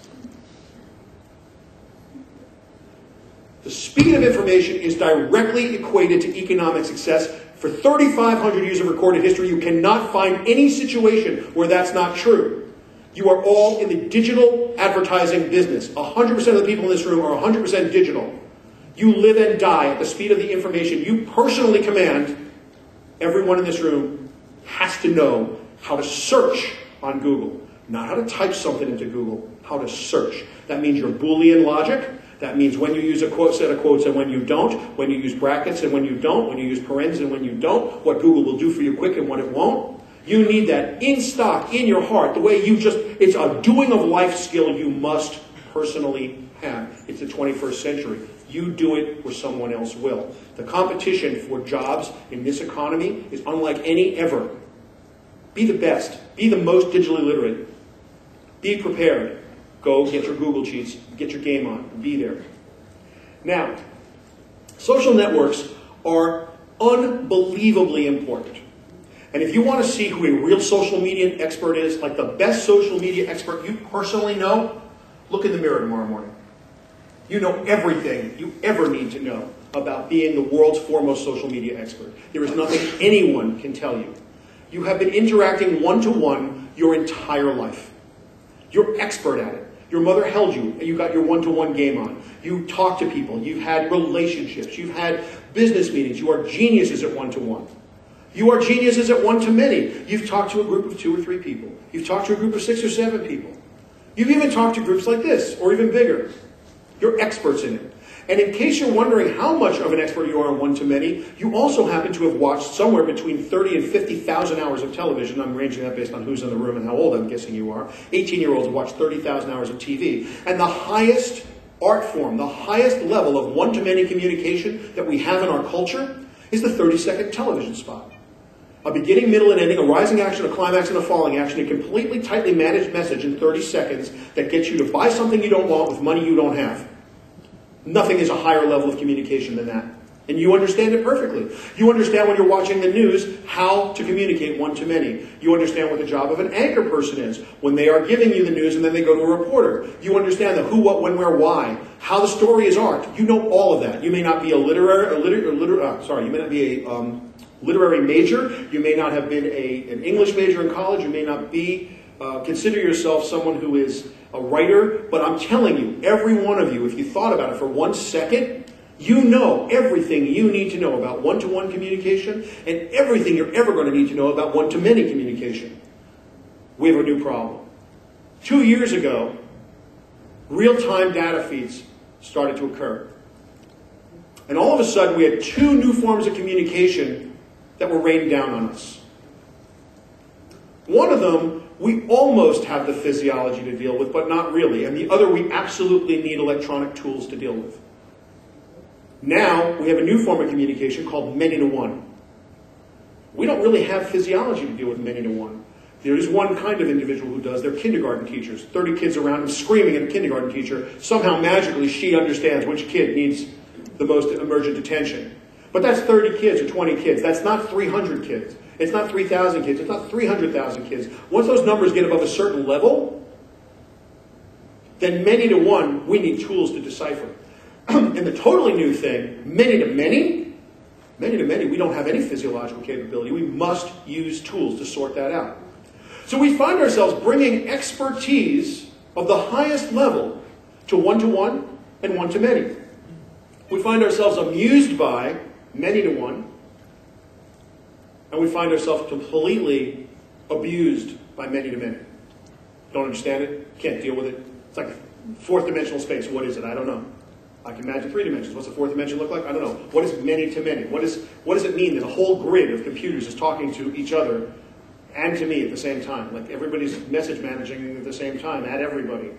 The speed of information is directly equated to economic success. For 3,500 years of recorded history, you cannot find any situation where that's not true. You are all in the digital advertising business. 100% of the people in this room are 100% digital. You live and die at the speed of the information you personally command. Everyone in this room has to know how to search on Google. Not how to type something into Google, how to search. That means your Boolean logic. That means when you use a quote, set of quotes and when you don't, when you use brackets and when you don't, when you use parens and when you don't, what Google will do for you quick and what it won't. You need that in stock, in your heart, the way you just, it's a doing of life skill you must personally have. It's the 21st century. You do it or someone else will. The competition for jobs in this economy is unlike any ever. Be the best. Be the most digitally literate. Be prepared. Go get your Google Sheets. Get your game on. Be there. Now, social networks are unbelievably important. And if you want to see who a real social media expert is, like the best social media expert you personally know, look in the mirror tomorrow morning. You know everything you ever need to know about being the world's foremost social media expert. There is nothing anyone can tell you. You have been interacting one-to-one your entire life. You're expert at it. Your mother held you, and you got your one-to-one game on. You talk to people. You've had relationships. You've had business meetings. You are geniuses at one-to-one. You are geniuses at one-to-many. You've talked to a group of 2 or 3 people. You've talked to a group of 6 or 7 people. You've even talked to groups like this, or even bigger. You're experts in it. And in case you're wondering how much of an expert you are on one-to-many, you also happen to have watched somewhere between 30 and 50,000 hours of television. I'm arranging that based on who's in the room and how old I'm guessing you are. 18-year-olds watch 30,000 hours of TV. And the highest art form, the highest level of one-to-many communication that we have in our culture is the 30-second television spot. A beginning, middle, and ending, a rising action, a climax, and a falling action, a completely tightly managed message in 30 seconds that gets you to buy something you don't want with money you don't have. Nothing is a higher level of communication than that. And you understand it perfectly. You understand when you're watching the news how to communicate one-to-many. You understand what the job of an anchor person is when they are giving you the news and then they go to a reporter. You understand the who, what, when, where, why, how the story is arced. You know all of that. You may not be a literary major. You may not have been an English major in college. You may not be, consider yourself someone who is a writer. But I'm telling you, every one of you, if you thought about it for 1 second, you know everything you need to know about one-to-one communication and everything you're ever going to need to know about one-to-many communication. We have a new problem. 2 years ago, real-time data feeds started to occur. And all of a sudden, we had 2 new forms of communication that were rained down on us. One of them, we almost have the physiology to deal with, but not really. And the other, we absolutely need electronic tools to deal with. Now, we have a new form of communication called many-to-one. We don't really have physiology to deal with many-to-one. There is one kind of individual who does. They're kindergarten teachers. 30 kids around them screaming at a kindergarten teacher. Somehow, magically, she understands which kid needs the most emergent attention. But that's 30 kids or 20 kids. That's not 300 kids. It's not 3,000 kids. It's not 300,000 kids. Once those numbers get above a certain level, then many-to-one, we need tools to decipher. And the totally new thing, many-to-many, we don't have any physiological capability. We must use tools to sort that out. So we find ourselves bringing expertise of the highest level to one-to-one and one-to-many. We find ourselves amused by many-to-one, and we find ourselves completely abused by many-to-many. Don't understand it, can't deal with it. It's like fourth dimensional space. What is it? I don't know. I can imagine 3 dimensions. What's the fourth dimension look like? I don't know. What is many-to-many? What does it mean that a whole grid of computers is talking to each other and to me at the same time? Like everybody's message managing at the same time at everybody.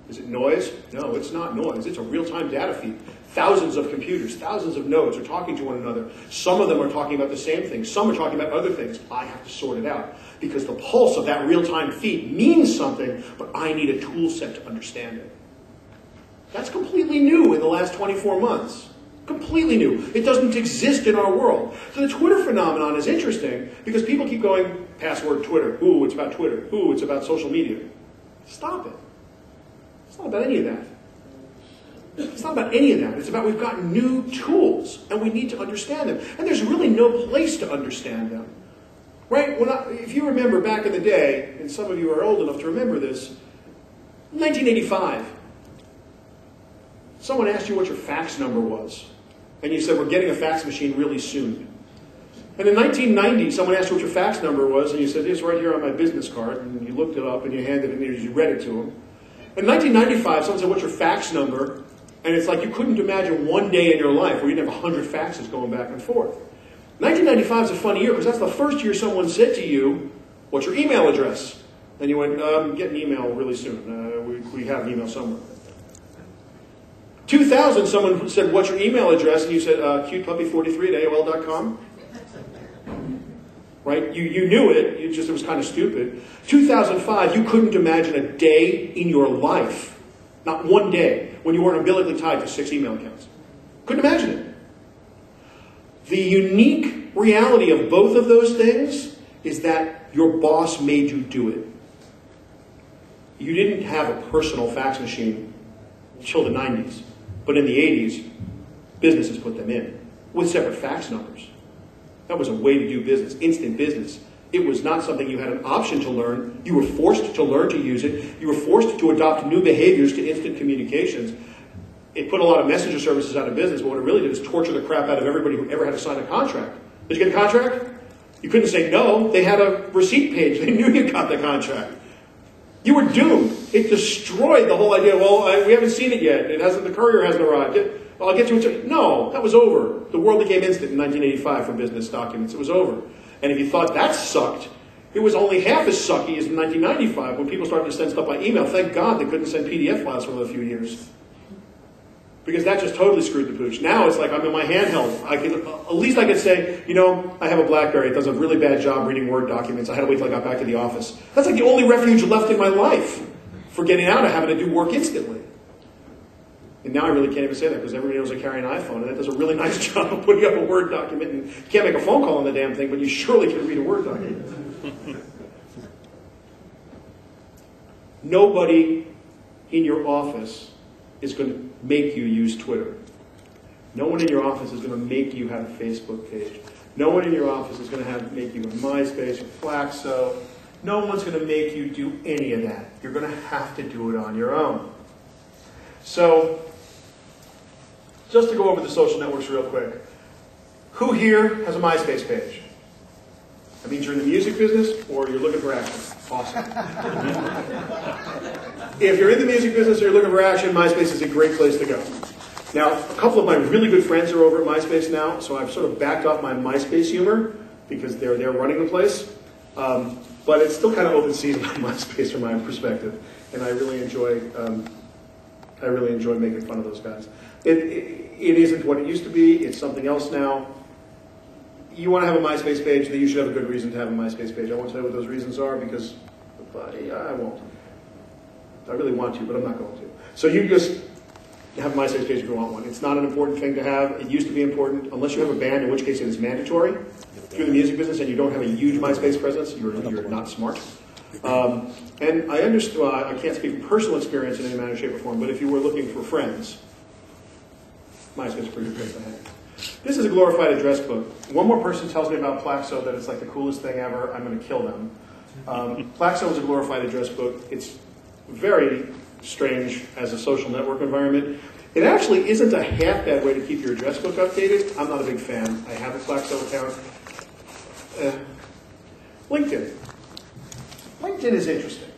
Is it noise? No, it's not noise. It's a real-time data feed. Thousands of computers, thousands of nodes are talking to one another. Some of them are talking about the same thing. Some are talking about other things. I have to sort it out because the pulse of that real-time feed means something, but I need a tool set to understand it. That's completely new in the last 24 months. Completely new. It doesn't exist in our world. So the Twitter phenomenon is interesting because people keep going, password Twitter. Ooh, it's about Twitter. Ooh, it's about social media. Stop it. It's not about any of that. It's not about any of that. It's about we've got new tools and we need to understand them. And there's really no place to understand them. Right? If you remember back in the day, and some of you are old enough to remember this, 1985, someone asked you what your fax number was. And you said, we're getting a fax machine really soon. And in 1990, someone asked you what your fax number was, and you said, it's right here on my business card. And you looked it up and you handed it and you read it to them. In 1995, someone said, what's your fax number? And it's like you couldn't imagine one day in your life where you didn't have 100 faxes going back and forth. 1995 is a funny year because that's the first year someone said to you, what's your email address? And you went, get an email really soon. We have an email somewhere. 2000, someone said, what's your email address? And you said, cutepuppy43@AOL.com. Right? You knew it. It was kind of stupid. 2005, you couldn't imagine a day in your life, not one day, when you weren't umbilically tied to 6 email accounts. Couldn't imagine it. The unique reality of both of those things is that your boss made you do it. You didn't have a personal fax machine until the 90s. But in the 80s, businesses put them in with separate fax numbers. That was a way to do business, instant business. It was not something you had an option to learn. You were forced to learn to use it. You were forced to adopt new behaviors to instant communications. It put a lot of messenger services out of business, but what it really did is torture the crap out of everybody who ever had to sign a contract. Did you get a contract? You couldn't say no. They had a receipt page. They knew you got the contract. You were doomed. It destroyed the whole idea. Well, we haven't seen it yet. The courier hasn't arrived. I'll get you a... No, that was over. The world became instant in 1985 for business documents. It was over. And if you thought that sucked, it was only half as sucky as in 1995 when people started to send stuff by email. Thank God they couldn't send PDF files for a few years. Because that just totally screwed the pooch. Now it's like I'm in my handheld. At least I could say, I have a BlackBerry. It does a really bad job reading Word documents. I had to wait till I got back to the office. That's like the only refuge left in my life for getting out of having to do work instantly. And now I really can't even say that because everybody knows I carry an iPhone and it does a really nice job of putting up a Word document. And you can't make a phone call on the damn thing, but you surely can read a Word document. Nobody in your office is going to make you use Twitter. No one in your office is going to make you have a Facebook page. No one in your office is going to make you a MySpace or Flaxo. No one's going to make you do any of that. You're going to have to do it on your own. So, just to go over the social networks real quick. Who here has a MySpace page? That means you're in the music business or you're looking for action. Awesome. If you're in the music business or you're looking for action, MySpace is a great place to go. Now, a couple of my really good friends are over at MySpace now, so I've sort of backed off my MySpace humor because they're running the place. But it's still kind of open season on MySpace from my perspective, and I really enjoy making fun of those guys. It isn't what it used to be. It's something else now. You want to have a MySpace page, then you should have a good reason to have a MySpace page. I won't tell you what those reasons are because I won't. I really want to, but I'm not going to. So you just have a MySpace page if you want one. It's not an important thing to have. It used to be important, unless you have a band, in which case it is mandatory. If you're in the music business and you don't have a huge MySpace presence, you're not smart. And I understand, I can't speak from personal experience in any manner, shape, or form, but if you were looking for friends, MySpace is a pretty good place to hang. This is a glorified address book. One more person tells me about Plaxo that it's like the coolest thing ever. I'm going to kill them. Plaxo is a glorified address book. It's very strange as a social network environment. It actually isn't a half bad way to keep your address book updated. I'm not a big fan. I have a Plaxo account. LinkedIn. LinkedIn is interesting.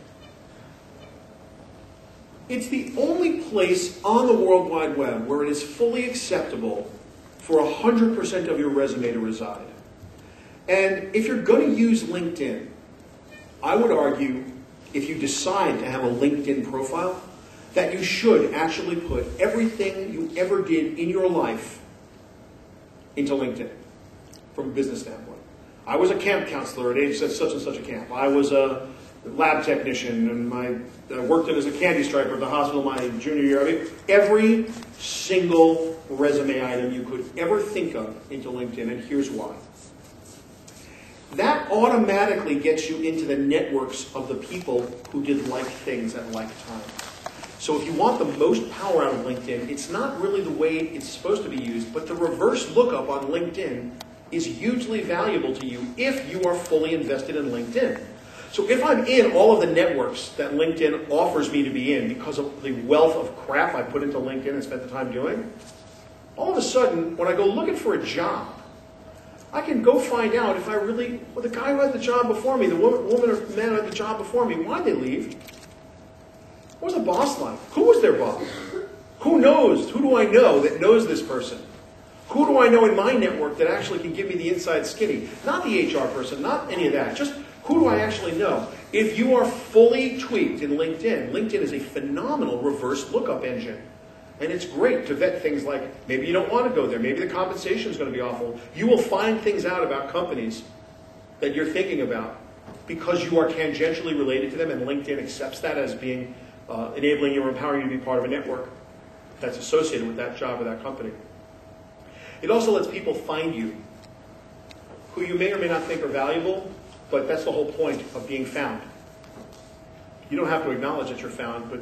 It's the only place on the World Wide Web where it is fully acceptable for 100% of your resume to reside. And if you're going to use LinkedIn, I would argue, if you decide to have a LinkedIn profile, that you should actually put everything you ever did in your life into LinkedIn, from a business standpoint. I was a camp counselor at age such and such a camp. I was a lab technician, and I worked as a candy striper at the hospital my junior year. I mean, every single resume item you could ever think of into LinkedIn, and here's why. That automatically gets you into the networks of the people who did like things at like time. So if you want the most power out of LinkedIn, it's not really the way it's supposed to be used, but the reverse lookup on LinkedIn is hugely valuable to you if you are fully invested in LinkedIn. So if I'm in all of the networks that LinkedIn offers me to be in because of the wealth of crap I put into LinkedIn and spent the time doing, all of a sudden, when I go looking for a job, I can go find out if I really, well, the guy who had the job before me, the woman or man who had the job before me, why'd they leave? What was the boss like? Who was their boss? Who knows? Who do I know that knows this person? Who do I know in my network that actually can give me the inside skinny? Not the HR person, not any of that. Just who do I actually know? If you are fully tweaked in LinkedIn, LinkedIn is a phenomenal reverse lookup engine. And it's great to vet things like, maybe you don't want to go there, maybe the compensation is going to be awful. You will find things out about companies that you're thinking about because you are tangentially related to them, and LinkedIn accepts that as being enabling you or empowering you to be part of a network that's associated with that job or that company. It also lets people find you who you may or may not think are valuable, but that's the whole point of being found. You don't have to acknowledge that you're found, but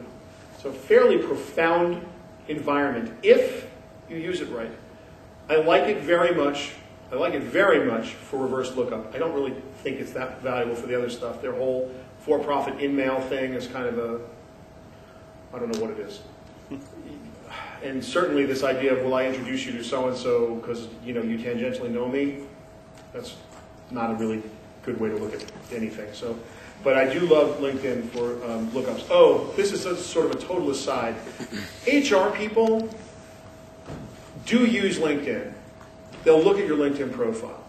it's a fairly profound environment if you use it right. I like it very much. I like it very much for reverse lookup. I don't really think it's that valuable for the other stuff. Their whole for-profit in-mail thing is kind of a, I don't know what it is. And certainly this idea of, will I introduce you to so-and-so because you tangentially know me, that's not a really good way to look at anything. So, but I do love LinkedIn for lookups. Oh, this is sort of a total aside. HR people do use LinkedIn. They'll look at your LinkedIn profile.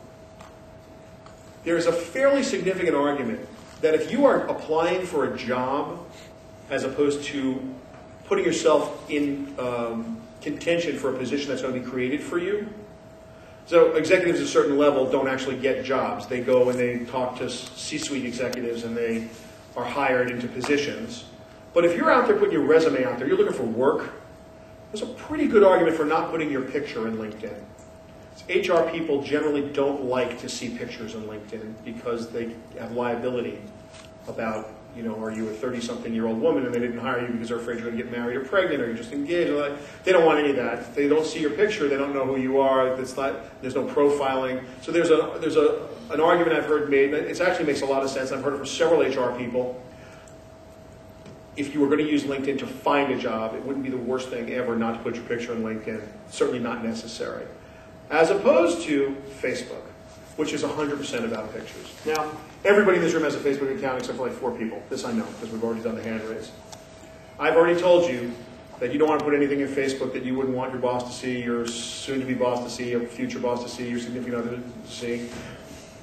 There's a fairly significant argument that if you are applying for a job as opposed to putting yourself in contention for a position that's going to be created for you. So executives at a certain level don't actually get jobs. They go and they talk to C-suite executives and they are hired into positions. But if you're out there putting your resume out there, you're looking for work, there's a pretty good argument for not putting your picture in LinkedIn. HR people generally don't like to see pictures on LinkedIn because they have liability about, are you a 30-something-year-old woman and they didn't hire you because they're afraid you're going to get married or pregnant or you're just engaged. They don't want any of that. If they don't see your picture, they don't know who you are. There's no profiling. So there's an argument I've heard made, and it actually makes a lot of sense. I've heard it from several HR people. If you were going to use LinkedIn to find a job, it wouldn't be the worst thing ever not to put your picture on LinkedIn. Certainly not necessary. As opposed to Facebook, which is 100% about pictures. Now, everybody in this room has a Facebook account except for like 4 people. This I know, because we've already done the hand raise. I've already told you that you don't want to put anything in Facebook that you wouldn't want your boss to see, your soon-to-be boss to see, your future boss to see, your significant other to see.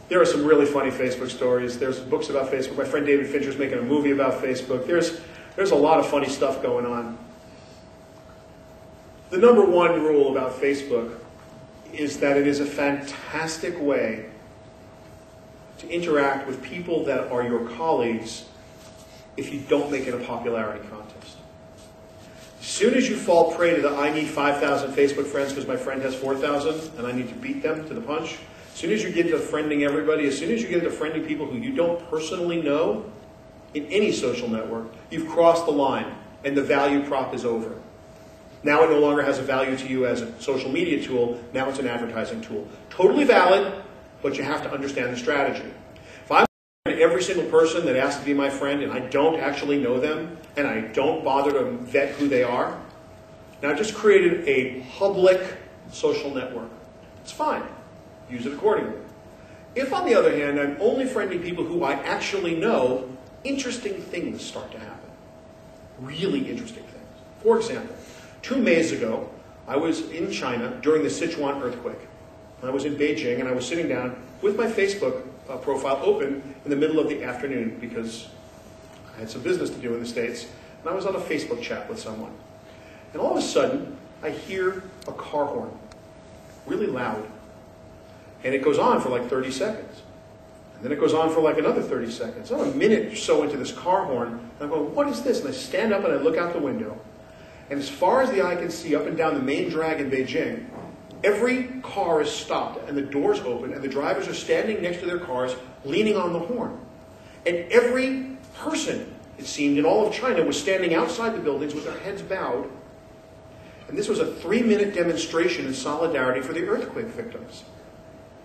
There are some really funny Facebook stories. There's books about Facebook. My friend David Fincher's making a movie about Facebook. There's a lot of funny stuff going on. The number one rule about Facebook is that it is a fantastic way to interact with people that are your colleagues if you don't make it a popularity contest. As soon as you fall prey to the I need 5,000 Facebook friends because my friend has 4,000 and I need to beat them to the punch, as soon as you get into friending everybody, as soon as you get into friending people who you don't personally know in any social network, you've crossed the line and the value prop is over. Now it no longer has a value to you as a social media tool. Now it's an advertising tool. Totally valid, but you have to understand the strategy. If I'm every single person that asks to be my friend and I don't actually know them and I don't bother to vet who they are, now I've just created a public social network. It's fine. Use it accordingly. If, on the other hand, I'm only friending people who I actually know, interesting things start to happen. Really interesting things. For example, 2 Mays ago, I was in China during the Sichuan earthquake. I was in Beijing, and I was sitting down with my Facebook profile open in the middle of the afternoon because I had some business to do in the States, and I was on a Facebook chat with someone. And all of a sudden, I hear a car horn, really loud. And it goes on for like 30 seconds. And then it goes on for like another 30 seconds. I'm a minute or so into this car horn, and I'm going, what is this? And I stand up and I look out the window. And as far as the eye can see, up and down the main drag in Beijing, every car is stopped and the doors open and the drivers are standing next to their cars leaning on the horn. And every person, it seemed, in all of China was standing outside the buildings with their heads bowed. And this was a 3-minute demonstration in solidarity for the earthquake victims.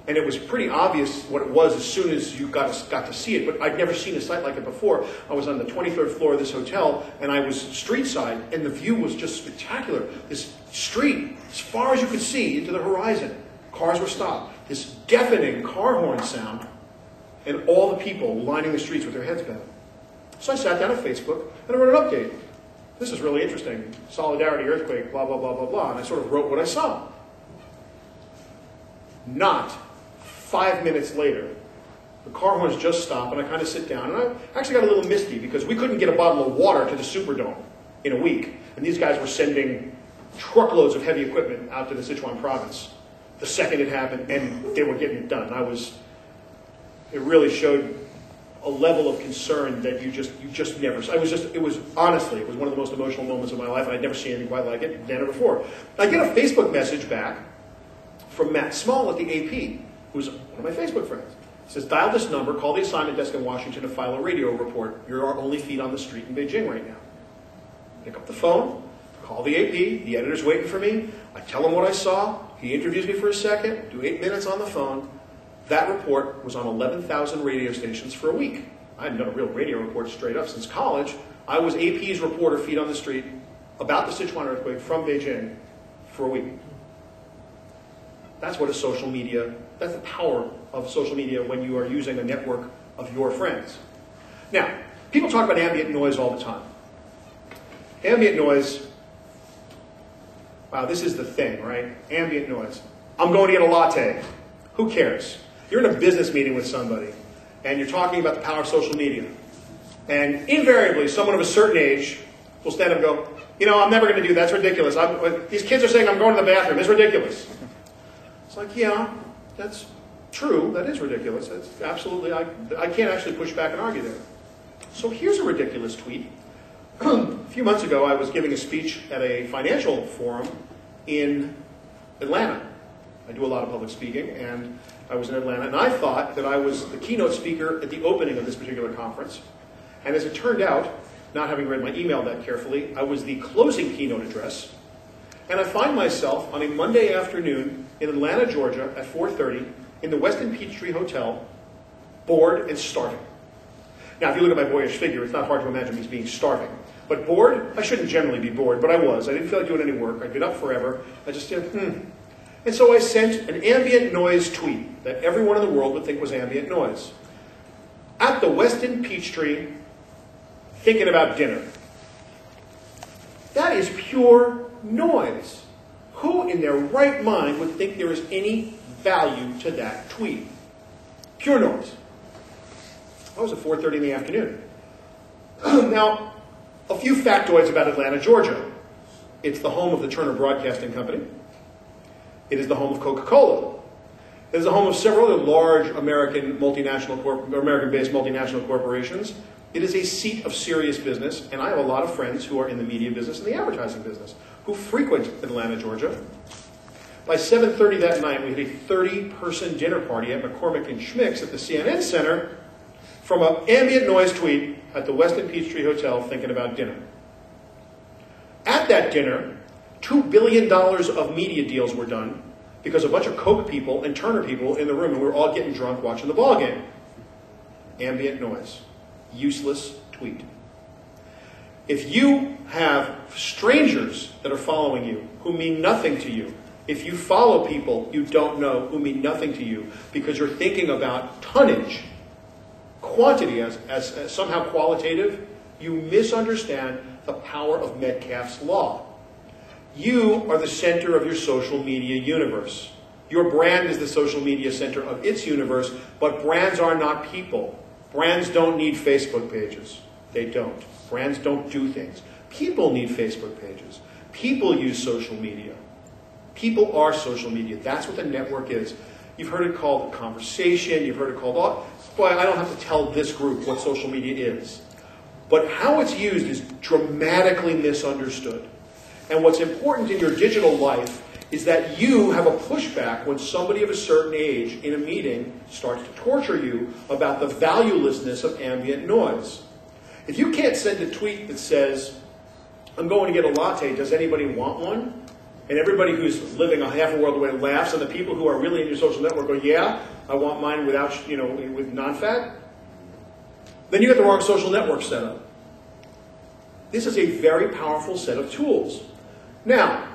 And it was pretty obvious what it was as soon as you got to see it, but I'd never seen a sight like it before. I was on the 23rd floor of this hotel, and I was street side, and the view was just spectacular. This street, as far as you could see into the horizon, cars were stopped. This deafening car horn sound, and all the people lining the streets with their heads bowed. So I sat down on Facebook, and I wrote an update. this is really interesting. Solidarity, earthquake, blah, blah, blah, blah, blah. And I sort of wrote what I saw. Not 5 minutes later, the car horns just stop, and I kind of sit down. And I actually got a little misty because we couldn't get a bottle of water to the Superdome in a week. And these guys were sending truckloads of heavy equipment out to the Sichuan province the second it happened, and they were getting it done. It really showed a level of concern that you just never. It was honestly one of the most emotional moments of my life, and I'd never seen anything quite like it then or before. I get a Facebook message back from Matt Small at the AP, who's one of my Facebook friends. He says, dial this number, call the assignment desk in Washington to file a radio report. You're our only feed on the street in Beijing right now. Pick up the phone, call the AP, the editor's waiting for me. I tell him what I saw. He interviews me for a second, do 8 minutes on the phone. That report was on 11,000 radio stations for a week. I hadn't done a real radio report straight up since college. I was AP's reporter, feet on the street, about the Sichuan earthquake from Beijing for a week. That's what that's the power of social media when you are using a network of your friends. Now, people talk about ambient noise all the time. Ambient noise, wow, this is the thing, right? Ambient noise. I'm going to get a latte. Who cares? You're in a business meeting with somebody, and you're talking about the power of social media. And invariably, someone of a certain age will stand up and go, I'm never going to do that. That's ridiculous. These kids are saying I'm going to the bathroom. It's ridiculous. It's like, yeah, that's true. That is ridiculous. That's absolutely, I can't actually push back and argue there. So here's a ridiculous tweet. A few months ago, I was giving a speech at a financial forum in Atlanta. I do a lot of public speaking, and I was in Atlanta, and I thought that I was the keynote speaker at the opening of this particular conference. And as it turned out, not having read my email that carefully, I was the closing keynote address. And I find myself on a Monday afternoon in Atlanta, Georgia, at 4:30 in the Westin Peachtree Hotel, bored and starving. Now, if you look at my boyish figure, it's not hard to imagine me being starving. But bored, I shouldn't generally be bored, but I was. I didn't feel like doing any work. I'd been up forever. I just did, And so I sent an ambient noise tweet that everyone in the world would think was ambient noise. At the Westin Peachtree, thinking about dinner. That is pure noise. Who in their right mind would think there is any value to that tweet? Pure noise. That was at 4:30 in the afternoon. Now, a few factoids about Atlanta, Georgia. It's the home of the Turner Broadcasting Company. It is the home of Coca-Cola. It is the home of several other large American-based multinational corporations. It is a seat of serious business, and I have a lot of friends who are in the media business and the advertising business who frequent Atlanta, Georgia. By 7:30 that night, we had a 30-person dinner party at McCormick and Schmick's at the CNN Center from an ambient noise tweet at the Westin Peachtree Hotel thinking about dinner. At that dinner, $2 billion of media deals were done because a bunch of Coke people and Turner people in the room, and we were all getting drunk watching the ball game. Ambient noise. Useless tweet. If you have strangers that are following you who mean nothing to you, if you follow people you don't know who mean nothing to you because you're thinking about tonnage, quantity as somehow qualitative, you misunderstand the power of Metcalfe's law. You are the center of your social media universe. Your brand is the social media center of its universe, but brands are not people. Brands don't need Facebook pages. They don't. Brands don't do things. People need Facebook pages. People use social media. People are social media. That's what the network is. You've heard it called conversation. You've heard it called, boy, I don't have to tell this group what social media is. But how it's used is dramatically misunderstood. And what's important in your digital life is that you have a pushback when somebody of a certain age in a meeting starts to torture you about the valuelessness of ambient noise. If you can't send a tweet that says, I'm going to get a latte, does anybody want one? And everybody who's living a half a world away laughs, and the people who are really in your social network go, yeah, I want mine without, with non-fat, then you got the wrong social network set up. This is a very powerful set of tools. Now,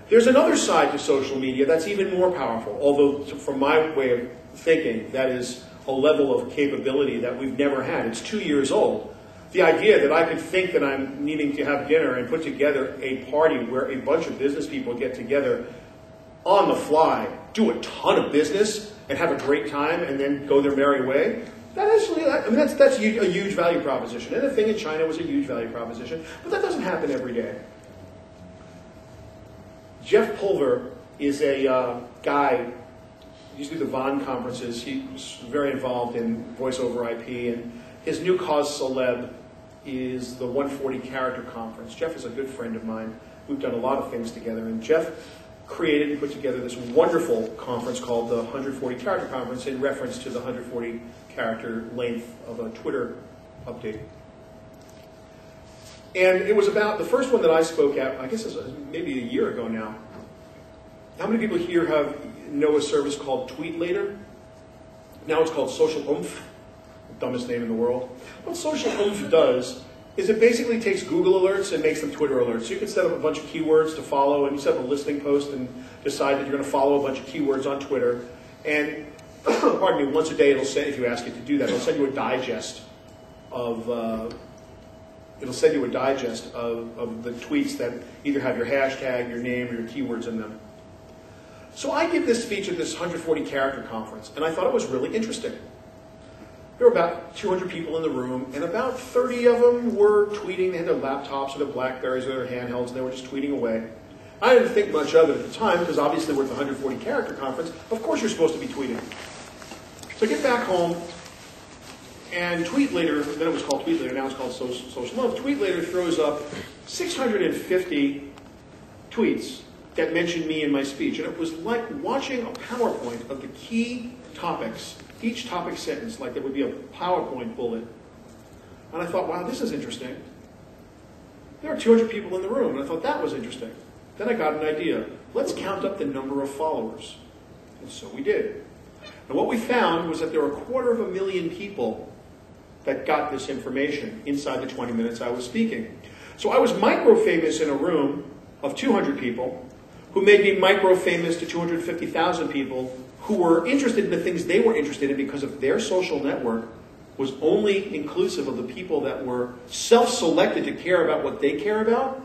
there's another side to social media that's even more powerful, although from my way of thinking, that is a level of capability that we've never had. It's 2 years old. The idea that I could think that I'm needing to have dinner and put together a party where a bunch of business people get together on the fly, do a ton of business, and have a great time, and then go their merry way, that's a huge value proposition. And the thing in China was a huge value proposition, but that doesn't happen every day. Jeff Pulver is a guy, he used to do the Vaughn conferences. He was very involved in voice over IP, and his new cause celeb is the 140 Character Conference. Jeff is a good friend of mine. We've done a lot of things together, and Jeff created and put together this wonderful conference called the 140 Character Conference in reference to the 140 character length of a Twitter update. And it was about, the first one that I spoke at, I guess it was maybe a year ago now. How many people here know a service called Tweet Later? Now it's called Social Oomph, the dumbest name in the world. What Social Oomph does is it basically takes Google alerts and makes them Twitter alerts. So you can set up a bunch of keywords to follow, and you set up a listening post and decide that you're going to follow a bunch of keywords on Twitter. And, pardon me, once a day it'll say, if you ask it to do that, it'll send you a digest of the tweets that either have your hashtag, your name, or your keywords in them. So I give this speech at this 140 character conference, and I thought it was really interesting. There were about 200 people in the room, and about 30 of them were tweeting. They had their laptops or their Blackberries or their handhelds, and they were just tweeting away. I didn't think much of it at the time, because obviously we're at the 140 character conference. Of course you're supposed to be tweeting. So I get back home, and Tweet Later, then it was called Tweet Later, now it's called Social Love. Tweet Later throws up 650 tweets that mentioned me in my speech. And it was like watching a PowerPoint of the key topics, each topic sentence, like there would be a PowerPoint bullet. And I thought, wow, this is interesting. There are 200 people in the room, and I thought that was interesting. Then I got an idea. Let's count up the number of followers. And so we did. And what we found was that there were 250,000 people that got this information inside the 20 minutes I was speaking. So I was micro-famous in a room of 200 people, who made me micro-famous to 250,000 people who were interested in the things they were interested in because of their social network was only inclusive of the people that were self-selected to care about what they care about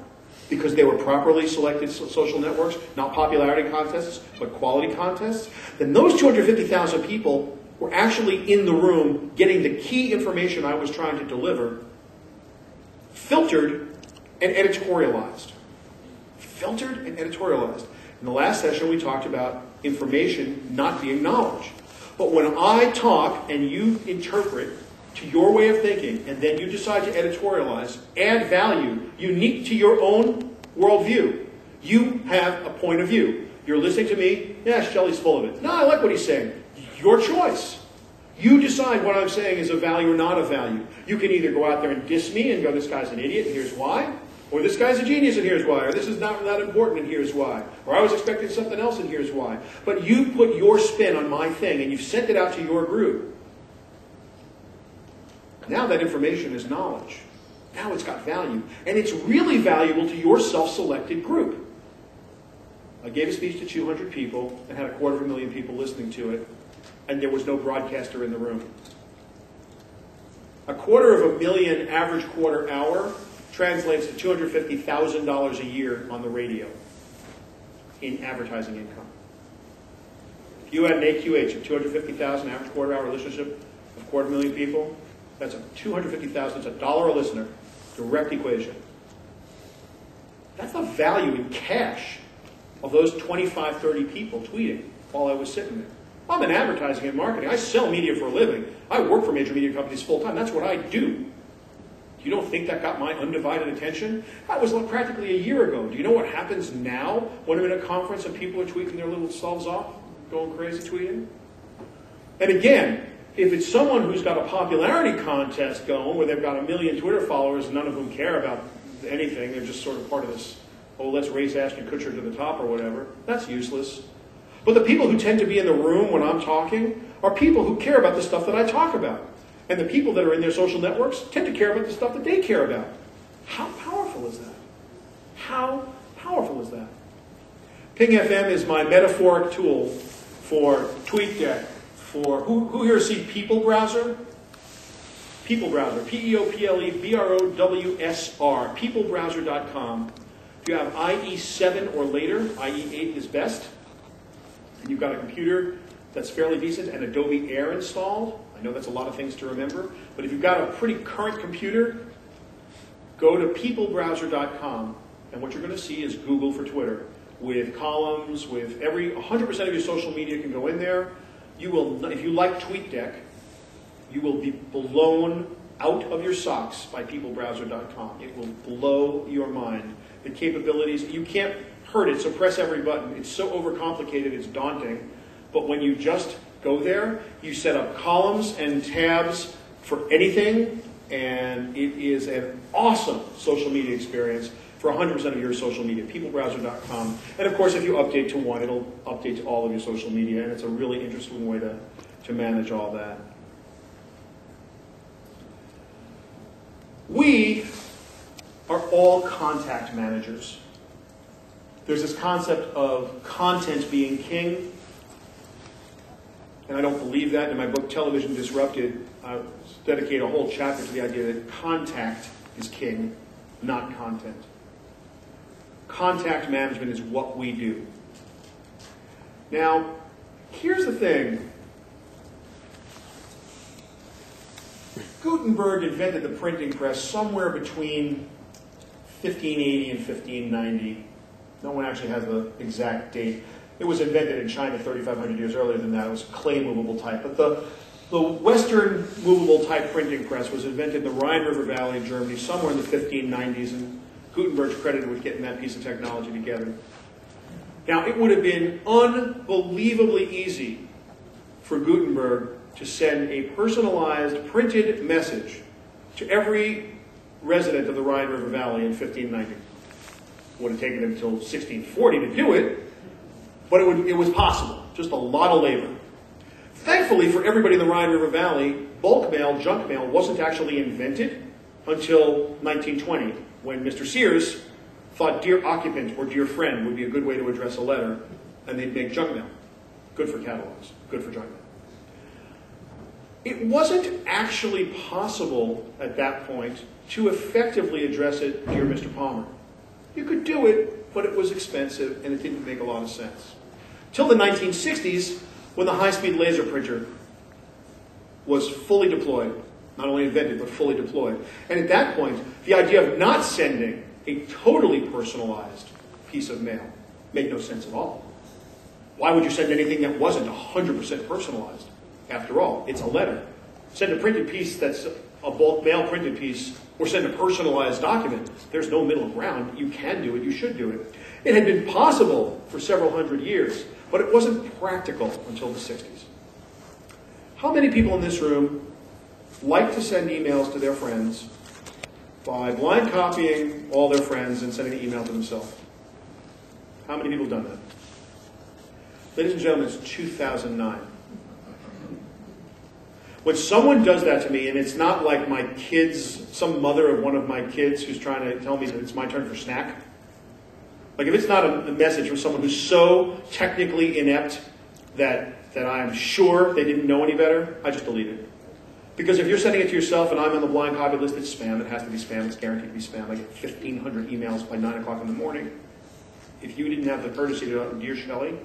because they were properly selected social networks, not popularity contests, but quality contests. Then those 250,000 people were actually in the room getting the key information I was trying to deliver, filtered and editorialized. Filtered and editorialized. In the last session, we talked about information not being knowledge. But when I talk and you interpret to your way of thinking, and then you decide to editorialize, add value unique to your own worldview, you have a point of view. You're listening to me, yeah, Shelly's full of it. No, I like what he's saying. Your choice. You decide what I'm saying is of value or not of value. You can either go out there and diss me and go, this guy's an idiot, and here's why. Or this guy's a genius, and here's why. Or this is not that important, and here's why. Or I was expecting something else, and here's why. But you put your spin on my thing, and you've sent it out to your group. Now that information is knowledge. Now it's got value. And it's really valuable to your self-selected group. I gave a speech to 200 people and had 250,000 people listening to it, and there was no broadcaster in the room. 250,000 average quarter hour translates to $250,000 a year on the radio in advertising income. If you had an AQH of 250,000 average quarter hour listenership of 250,000 people, that's a $250,000, that's $1 a listener. Direct equation. That's the value in cash of those 25, 30 people tweeting while I was sitting there. I'm in advertising and marketing. I sell media for a living. I work for major media companies full time. That's what I do. You don't think that got my undivided attention? That was practically a year ago. Do you know what happens now when I'm in a conference and people are tweeting their little selves off, going crazy tweeting? And again, if it's someone who's got a popularity contest going where they've got 1 million Twitter followers, none of whom care about anything, they're just sort of part of this, oh, let's raise Ashton Kutcher to the top or whatever, that's useless. But the people who tend to be in the room when I'm talking are people who care about the stuff that I talk about. And the people that are in their social networks tend to care about the stuff that they care about. How powerful is that? How powerful is that? Ping FM is my metaphoric tool for TweetDeck. For who here see People Browser? People Browser, P-E-O-P-L-E-B-R-O-W-S-R, peoplebrowser.com. If you have IE7 or later, IE8 is best, and you've got a computer that's fairly decent and Adobe Air installed, I know that's a lot of things to remember, but if you've got a pretty current computer, go to peoplebrowser.com, and what you're going to see is Google for Twitter, with columns, with 100% of your social media can go in there. You will, if you like TweetDeck, you will be blown out of your socks by peoplebrowser.com. It will blow your mind. The capabilities, you can't hurt it, so press every button. It's so overcomplicated, it's daunting. But when you just go there, you set up columns and tabs for anything, and it is an awesome social media experience for 100% of your social media, peoplebrowser.com. And of course, if you update to one, it'll update to all of your social media, and it's a really interesting way to manage all that. We are all contact managers. There's this concept of content being king, and I don't believe that. In my book, Television Disrupted, I dedicate a whole chapter to the idea that contact is king, not content. Contact management is what we do. Now, here's the thing. Gutenberg invented the printing press somewhere between 1580 and 1590. No one actually has the exact date. It was invented in China 3,500 years earlier than that. It was clay movable type. But the Western movable type printing press was invented in the Rhine River Valley in Germany somewhere in the 1590s, and Gutenberg's credited with getting that piece of technology together. Now, it would have been unbelievably easy for Gutenberg to send a personalized printed message to every resident of the Rhine River Valley in 1590. It would have taken him until 1640 to do it, but it was possible. Just a lot of labor. Thankfully for everybody in the Rhine River Valley, bulk mail, junk mail, wasn't actually invented until 1920, when Mr. Sears thought dear occupant or dear friend would be a good way to address a letter, and they'd make junk mail. Good for catalogs, good for junk mail. It wasn't actually possible at that point to effectively address it, dear Mr. Palmer. You could do it, but it was expensive and it didn't make a lot of sense. Till the 1960s, when the high-speed laser printer was fully deployed, not only invented, but fully deployed. And at that point, the idea of not sending a totally personalized piece of mail made no sense at all. Why would you send anything that wasn't 100% personalized? After all, it's a letter. Send a printed piece that's a bulk mail printed piece, or send a personalized document. There's no middle ground. You can do it. You should do it. It had been possible for several hundred years, but it wasn't practical until the 60s. How many people in this room like to send emails to their friends by blind copying all their friends and sending an email to themselves? How many people have done that? Ladies and gentlemen, it's 2009. When someone does that to me, and it's not like my kids, some mother of one of my kids who's trying to tell me that it's my turn for snack. Like if it's not a message from someone who's so technically inept that I'm sure they didn't know any better, I just delete it. Because if you're sending it to yourself and I'm on the blind copy list, it's spam. It has to be spam. It's guaranteed to be spam. I get 1,500 emails by 9 o'clock in the morning. If you didn't have the courtesy to, dear Shelly,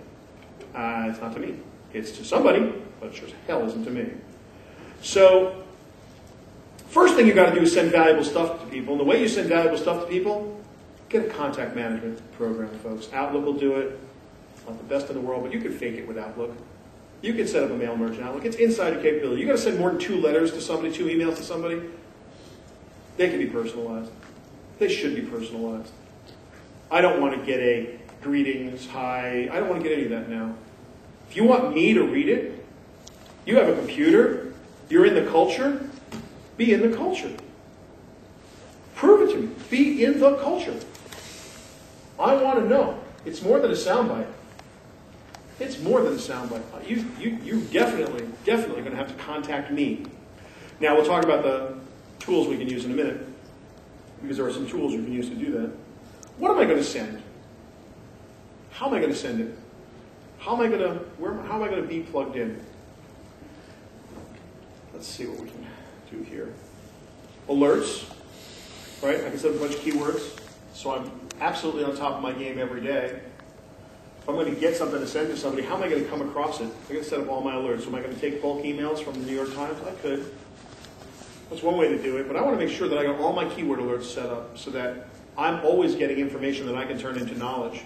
it's not to me. It's to somebody, but it sure as hell isn't to me. So, first thing you've got to do is send valuable stuff to people. And the way you send valuable stuff to people, get a contact management program, folks. Outlook will do it. It's not the best in the world, but you can fake it with Outlook. You can set up a mail merge in Outlook. It's insider capability. You've got to send more than 2 letters to somebody, 2 emails to somebody. They can be personalized. They should be personalized. I don't want to get a greetings, hi. I don't want to get any of that now. If you want me to read it, you have a computer, you're in the culture, be in the culture. Prove it to me. Be in the culture. I want to know. It's more than a soundbite. It's more than a soundbite. You're definitely going to have to contact me. Now, we'll talk about the tools we can use in a minute, because there are some tools you can use to do that. What am I going to send? How am I going to send it? How am I going to be plugged in? Let's see what we can do here. Alerts, right? I can set up a bunch of keywords, so I'm absolutely on top of my game every day. If I'm going to get something to send to somebody, how am I going to come across it? I got to set up all my alerts. So am I going to take bulk emails from the New York Times? I could. That's one way to do it, but I want to make sure that I got all my keyword alerts set up so that I'm always getting information that I can turn into knowledge.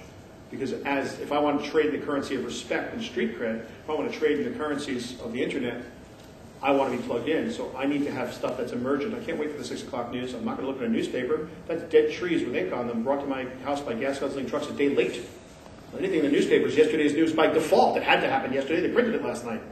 Because if I want to trade in the currency of respect and street cred, if I want to trade in the currencies of the internet, I want to be plugged in. So I need to have stuff that's emergent. I can't wait for the 6 o'clock news. I'm not going to look at a newspaper. That's dead trees with ink on them brought to my house by gas guzzling trucks a day late. Anything in the newspaper is yesterday's news by default. It had to happen yesterday. They printed it last night.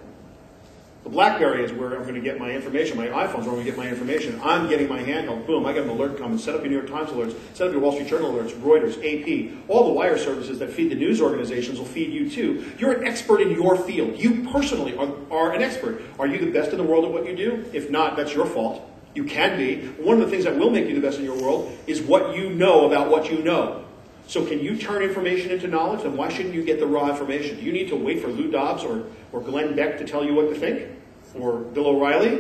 The BlackBerry is where I'm going to get my information. My iPhone's where I'm going to get my information. I'm getting my handheld. Boom, I get an alert coming. Set up your New York Times alerts. Set up your Wall Street Journal alerts, Reuters, AP. All the wire services that feed the news organizations will feed you too. You're an expert in your field. You personally are an expert. Are you the best in the world at what you do? If not, that's your fault. You can be. One of the things that will make you the best in your world is what you know about what you know. So can you turn information into knowledge? Then why shouldn't you get the raw information? Do you need to wait for Lou Dobbs or Glenn Beck to tell you what to think? Or Bill O'Reilly,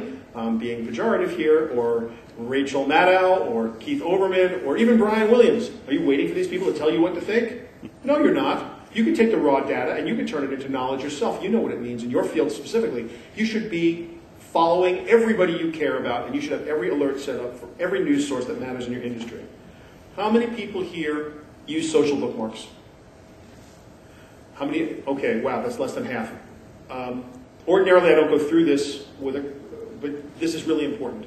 being pejorative here, or Rachel Maddow, or Keith Olbermann, or even Brian Williams. Are you waiting for these people to tell you what to think? No, you're not. You can take the raw data and you can turn it into knowledge yourself. You know what it means in your field specifically. You should be following everybody you care about, and you should have every alert set up for every news source that matters in your industry. How many people here use social bookmarks? How many? Okay, wow, that's less than half. Ordinarily, I don't go through this but this is really important.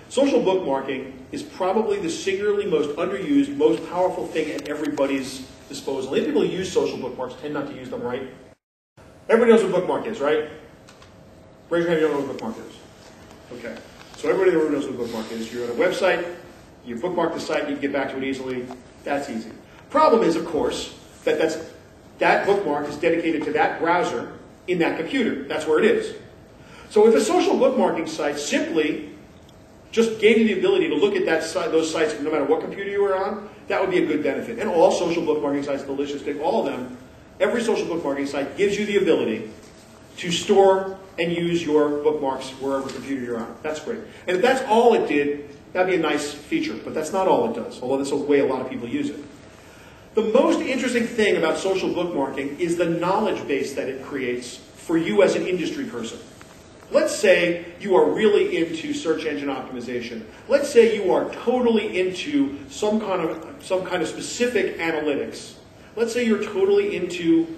Social bookmarking is probably the singularly most underused, most powerful thing at everybody's disposal. If people use social bookmarks, tend not to use them right. Everybody knows what a bookmark is, right? Raise your hand if you don't know what a bookmark is. Okay. So everybody in the room knows what a bookmark is. You're on a website, you bookmark the site, you can get back to it easily. That's easy. Problem is, of course, that bookmark is dedicated to that browser in that computer. That's where it is. So if a social bookmarking site simply just gave you the ability to look at those sites no matter what computer you were on, that would be a good benefit. And all social bookmarking sites, delicious, all of them, every social bookmarking site gives you the ability to store and use your bookmarks wherever computer you're on. That's great. And if that's all it did, that'd be a nice feature. But that's not all it does, although that's the way a lot of people use it. The most interesting thing about social bookmarking is the knowledge base that it creates for you as an industry person. Let's say you are really into search engine optimization. Let's say you are totally into some kind of specific analytics. Let's say you're totally into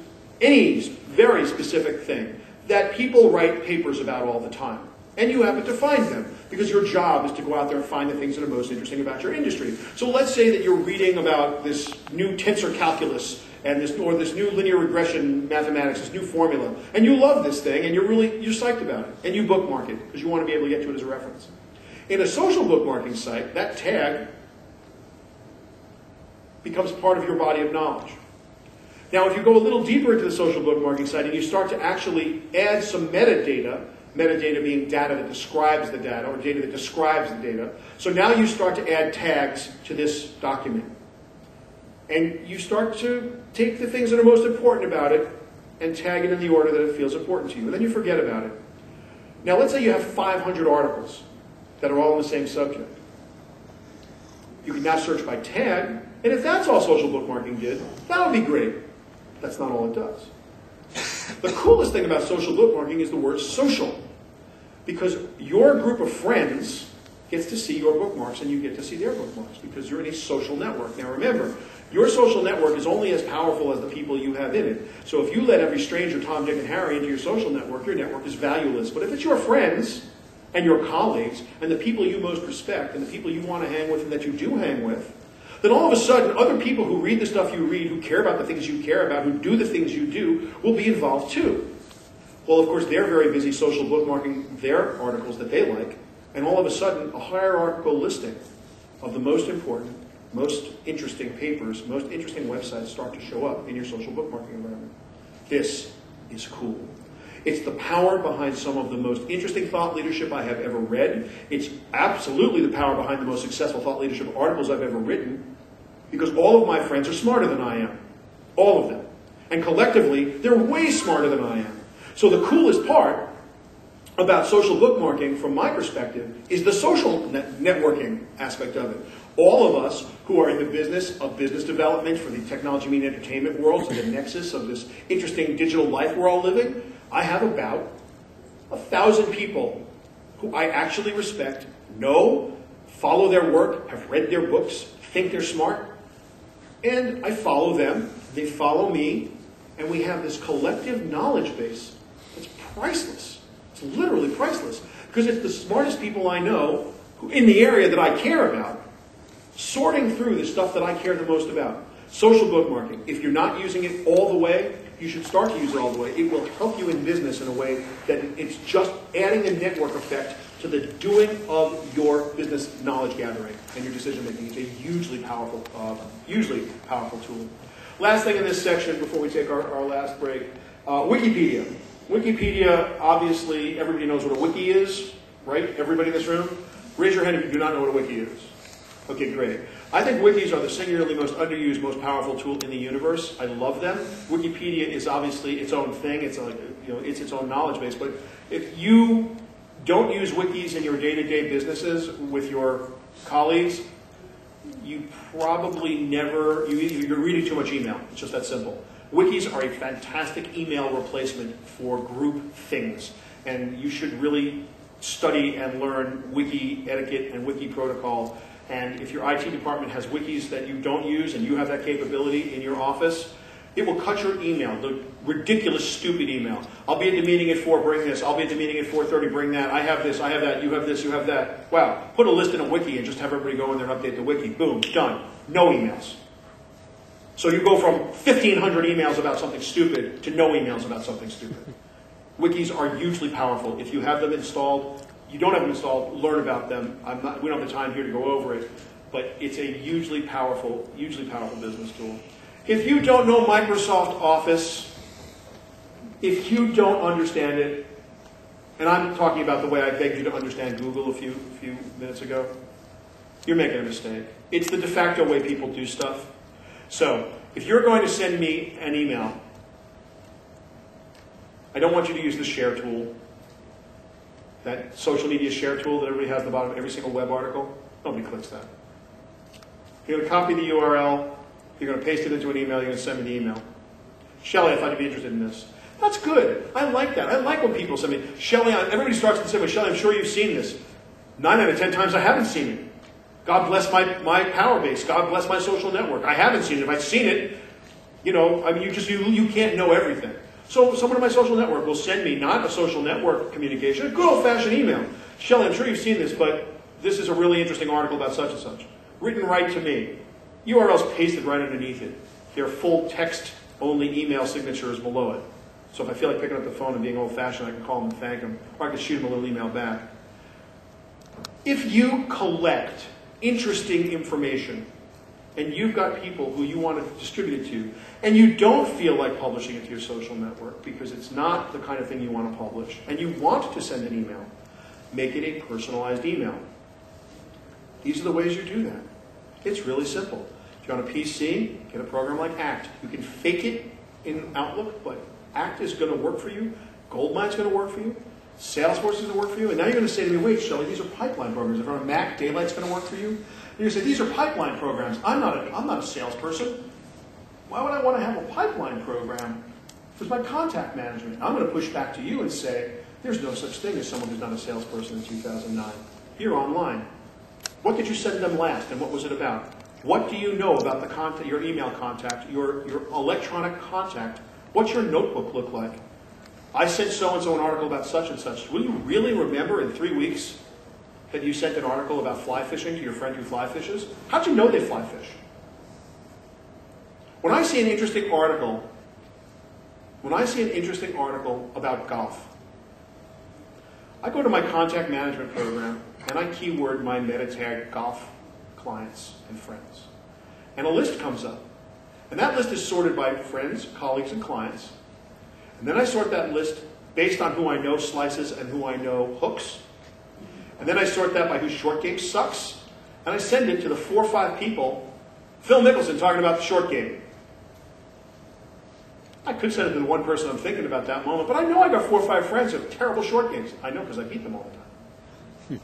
any very specific thing that people write papers about all the time. And you happen to find them because your job is to go out there and find the things that are most interesting about your industry. So let's say that you're reading about this new tensor calculus and this new linear regression mathematics, this new formula, and you love this thing and you're psyched about it, and you bookmark it because you want to be able to get to it as a reference. In a social bookmarking site, that tag becomes part of your body of knowledge. Now, if you go a little deeper into the social bookmarking site and you start to actually add some metadata being data that describes the data, or data that describes the data. So now you start to add tags to this document. And you start to take the things that are most important about it and tag it in the order that it feels important to you. And then you forget about it. Now let's say you have 500 articles that are all on the same subject. You can now search by tag, and if that's all social bookmarking did, that would be great. That's not all it does. The coolest thing about social bookmarking is the word social. Because your group of friends gets to see your bookmarks and you get to see their bookmarks because you're in a social network. Now remember, your social network is only as powerful as the people you have in it. So if you let every stranger, Tom, Dick, and Harry into your social network is valueless. But if it's your friends and your colleagues and the people you most respect and the people you want to hang with and that you do hang with, then all of a sudden other people who read the stuff you read, who care about the things you care about, who do the things you do, will be involved too. Well, of course, they're very busy social bookmarking their articles that they like, and all of a sudden, a hierarchical listing of the most important, most interesting papers, most interesting websites start to show up in your social bookmarking environment. This is cool. It's the power behind some of the most interesting thought leadership I have ever read. It's absolutely the power behind the most successful thought leadership articles I've ever written, because all of my friends are smarter than I am. All of them. And collectively, they're way smarter than I am. So the coolest part about social bookmarking, from my perspective, is the social networking aspect of it. All of us who are in the business of business development for the technology, media, and entertainment world, so the nexus of this interesting digital life we're all living, I have about 1,000 people who I actually respect, know, follow their work, have read their books, think they're smart, and I follow them, they follow me, and we have this collective knowledge base that's priceless. It's literally priceless, because it's the smartest people I know who, in the area that I care about, sorting through the stuff that I care the most about. Social bookmarking. If you're not using it all the way, you should start to use it all the way. It will help you in business in a way that it's just adding a network effect to the doing of your business knowledge gathering and your decision making. It's a hugely powerful tool. Last thing in this section before we take our last break, Wikipedia. Wikipedia, obviously, everybody knows what a wiki is, right? Everybody in this room? Raise your hand if you do not know what a wiki is. Okay, great. I think wikis are the singularly most underused, most powerful tool in the universe. I love them. Wikipedia is obviously its own thing. It's it's its own knowledge base. But if you don't use wikis in your day-to-day businesses with your colleagues, you probably never, you're reading too much email. It's just that simple. Wikis are a fantastic email replacement for group things. And you should really study and learn wiki etiquette and wiki protocol. And if your IT department has wikis that you don't use and you have that capability in your office, it will cut your email, the ridiculous, stupid email. I'll be at the meeting at 4, bring this. I'll be at the meeting at 4:30, bring that. I have this, I have that, you have this, you have that. Wow, put a list in a wiki and just have everybody go in there and update the wiki. Boom, done. No emails. So you go from 1,500 emails about something stupid to no emails about something stupid. Wikis are hugely powerful. If you have them installed, you don't have them installed, learn about them. We don't have the time here to go over it, but it's a hugely powerful business tool. If you don't know Microsoft Office, if you don't understand it, and I'm talking about the way I begged you to understand Google a few minutes ago, you're making a mistake. It's the de facto way people do stuff. So, if you're going to send me an email, I don't want you to use the share tool. That social media share tool that everybody has at the bottom of every single web article. Nobody clicks that. You're going to copy the URL. You're going to paste it into an email. You're going to send me the email. Shelly, I thought you'd be interested in this. That's good. I like that. I like when people send me. Shelly, everybody starts the same way. Shelly, I'm sure you've seen this. 9 out of 10 times I haven't seen it. God bless my power base. God bless my social network. I haven't seen it. If I've seen it, you can't know everything. So someone in my social network will send me not a social network communication, a good old-fashioned email. Shelly, I'm sure you've seen this, but this is a really interesting article about such and such. Written right to me. URLs pasted right underneath it. Their full text-only email signature is below it. So if I feel like picking up the phone and being old-fashioned, I can call them and thank them, or I can shoot them a little email back. If you collect interesting information, and you've got people who you want to distribute it to, and you don't feel like publishing it to your social network because it's not the kind of thing you want to publish, and you want to send an email, make it a personalized email. These are the ways you do that. It's really simple. If you're on a PC, get a program like Act. You can fake it in Outlook, but Act is going to work for you. Goldmine's going to work for you. Salesforce is going to work for you. And now you're going to say to me, wait, Shelly, these are pipeline programs. If you're on a Mac, Daylight's going to work for you. And you're going to say, these are pipeline programs. I'm not a salesperson. Why would I want to have a pipeline program for my contact management? I'm going to push back to you and say, there's no such thing as someone who's not a salesperson in 2009. You're online. What did you send them last, and what was it about? What do you know about the contact, your email contact, your electronic contact? What's your notebook look like? I sent so-and-so an article about such and such. Will you really remember in 3 weeks that you sent an article about fly fishing to your friend who fly fishes? How'd you know they fly fish? When I see an interesting article about golf, I go to my contact management program and I keyword my meta tag golf clients and friends. And a list comes up. And that list is sorted by friends, colleagues, and clients. And then I sort that list based on who I know slices and who I know hooks. And then I sort that by whose short game sucks. And I send it to the 4 or 5 people. Phil Mickelson talking about the short game. I could send it to the one person I'm thinking about that moment, but I know I got 4 or 5 friends who have terrible short games. I know because I beat them all the time.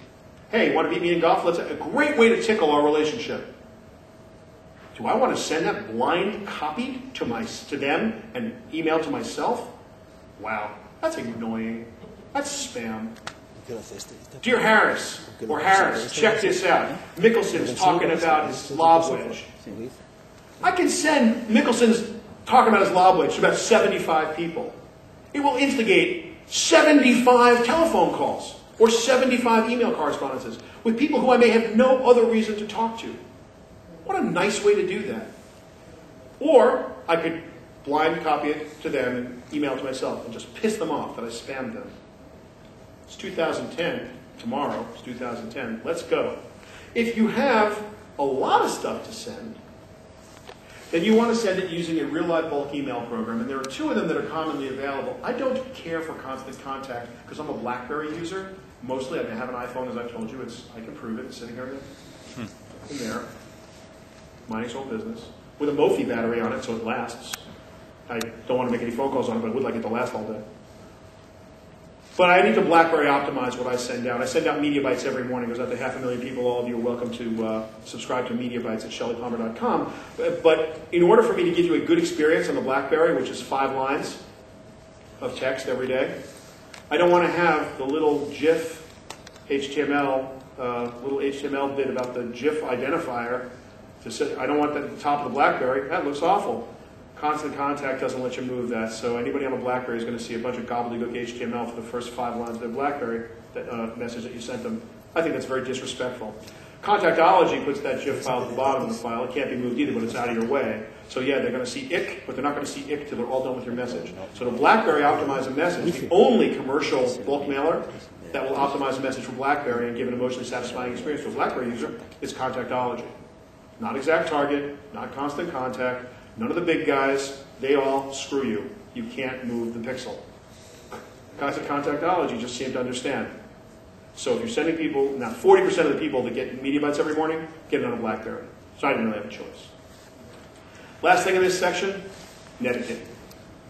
Hey, want to beat me in golf? Let's a great way to tickle our relationship. Do I want to send that blind copy to them and email to myself? Wow, that's annoying. That's spam. Dear Harris, or Harris, check this out. Mickelson's talking about his lob wedge. I can send Mickelson's talking about his lob wedge to about 75 people. It will instigate 75 telephone calls or 75 email correspondences with people who I may have no other reason to talk to. What a nice way to do that. Or I could blind copy it to them and email it to myself and just piss them off that I spammed them. It's 2010. Tomorrow is 2010. Let's go. If you have a lot of stuff to send, then you want to send it using a real-life bulk email program. And there are 2 of them that are commonly available. I don't care for constant contact because I'm a BlackBerry user. Mostly, I have an iPhone, as I've told you. I can prove it. It's sitting here in there. Minding its own business. With a Mophie battery on it, so it lasts. I don't want to make any phone calls on it, but I would like it to last all day. But I need to BlackBerry optimize what I send out. I send out media bites every morning. It goes out to 500,000 people. All of you are welcome to subscribe to media bites at shellypalmer.com. But in order for me to give you a good experience on the BlackBerry, which is 5 lines of text every day, I don't want to have the little GIF HTML, little HTML bit about the GIF identifier. I don't want that at the top of the BlackBerry. That looks awful. Constant contact doesn't let you move that, so anybody on a BlackBerry is going to see a bunch of gobbledygook HTML for the first 5 lines of their BlackBerry message that you sent them. I think that's very disrespectful. Contactology puts that GIF file at the bottom of the file. It can't be moved either, but it's out of your way. So yeah, they're going to see ick, but they're not going to see ick till they're all done with your message. So to BlackBerry optimize a message, the only commercial bulk mailer that will optimize a message for BlackBerry and give an emotionally satisfying experience to a BlackBerry user is Contactology. Not exact target, not constant contact. None of the big guys, they all screw you. You can't move the pixel. Constant contactology just seem to understand. So if you're sending people, now 40% of the people that get media bites every morning, get it on a BlackBerry. So I didn't really have a choice. Last thing in this section, netiquette.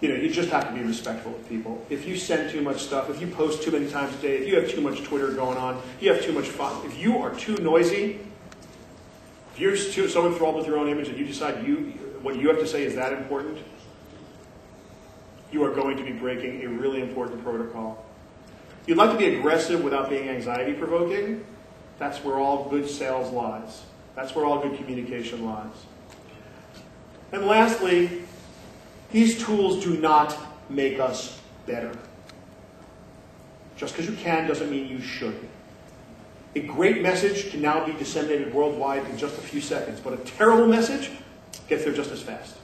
You just have to be respectful of people. If you send too much stuff, if you post too many times a day, if you have too much Twitter going on, you have too much fun, if you are too noisy, if you're so enthralled with your own image that you decide what you have to say is that important, you are going to be breaking a really important protocol. You'd like to be aggressive without being anxiety-provoking. That's where all good sales lies. That's where all good communication lies. And lastly, these tools do not make us better. Just because you can doesn't mean you should. A great message can now be disseminated worldwide in just a few seconds, but a terrible message gets there just as fast.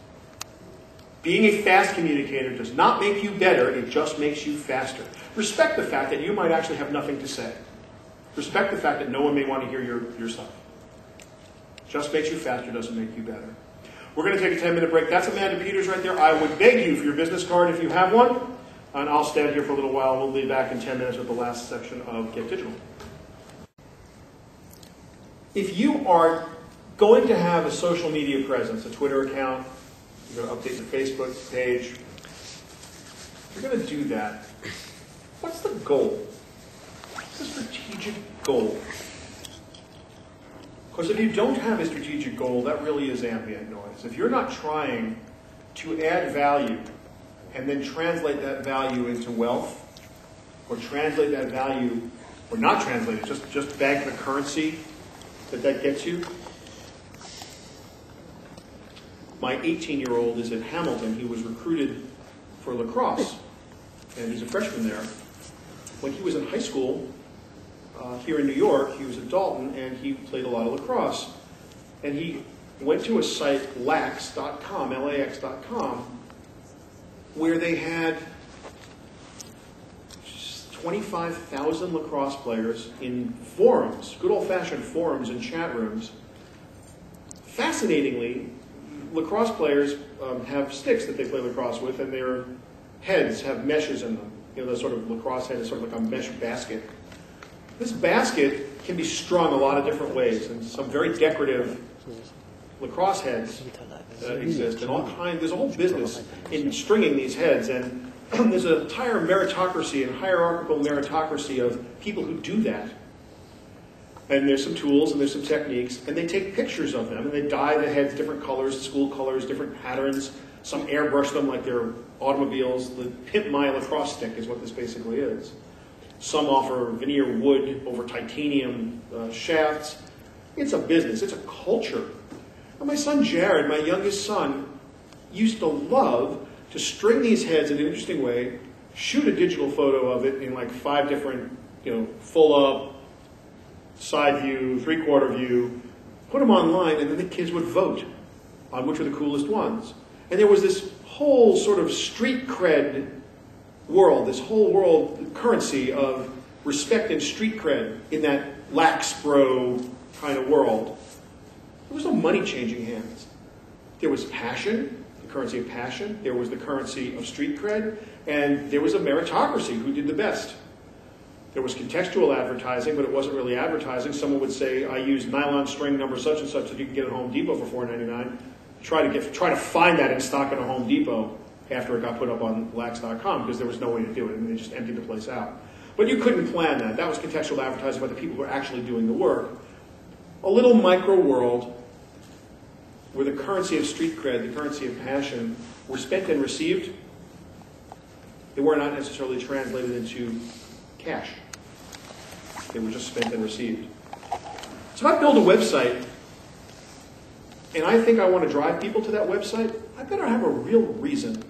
Being a fast communicator does not make you better, it just makes you faster. Respect the fact that you might actually have nothing to say. Respect the fact that no one may want to hear your stuff. Just makes you faster, doesn't make you better. We're going to take a 10-minute break. That's Amanda Peters right there. I would beg you for your business card if you have one, and I'll stand here for a little while. We'll be back in 10 minutes with the last section of Get Digital. If you are going to have a social media presence, a Twitter account, you're going to update your Facebook page, if you're going to do that, what's the goal? What's the strategic goal? Because if you don't have a strategic goal, that really is ambient noise. If you're not trying to add value and then translate that value into wealth, or translate that value, or not translate it, just bag the currency that gets you. My 18-year-old is at Hamilton. He was recruited for lacrosse, and he's a freshman there. When he was in high school, here in New York, he was at Dalton, and he played a lot of lacrosse. And he went to a site, lax.com, L-A-X.com, where they had 25,000 lacrosse players in forums, good old-fashioned forums and chat rooms. Fascinatingly, lacrosse players have sticks that they play lacrosse with, and their heads have meshes in them. The sort of lacrosse head is sort of like a mesh basket. This basket can be strung a lot of different ways, and some very decorative lacrosse heads exist, and all kinds. There's a whole business in stringing these heads, and there's an entire meritocracy and hierarchical meritocracy of people who do that. And there's some tools and there's some techniques, and they take pictures of them, and they dye the heads different colors, school colors, different patterns. Some airbrush them like they're automobiles. The Pimp My Lacrosse Stick is what this basically is. Some offer veneer wood over titanium shafts. It's a business. It's a culture. And my son Jared, my youngest son, used to love to string these heads in an interesting way, shoot a digital photo of it in like 5 different, full up, side view, 3/4 view, put them online, and then the kids would vote on which were the coolest ones. And there was this whole sort of street cred world, this whole world currency of respect and street cred in that lax bro kind of world. There was no money changing hands. There was passion, the currency of passion. There was the currency of street cred. And there was a meritocracy, who did the best. There was contextual advertising, but it wasn't really advertising. Someone would say, I used nylon string number such and such that you can get at Home Depot for $4.99. Try to find that in stock at a Home Depot after it got put up on lax.com, because there was no way to do it, and they just emptied the place out. But you couldn't plan that. That was contextual advertising by the people who were actually doing the work. A little micro world where the currency of street cred, the currency of passion, were spent and received. They were not necessarily translated into cash. They were just spent and received. So if I build a website, and I think I want to drive people to that website, I better have a real reason.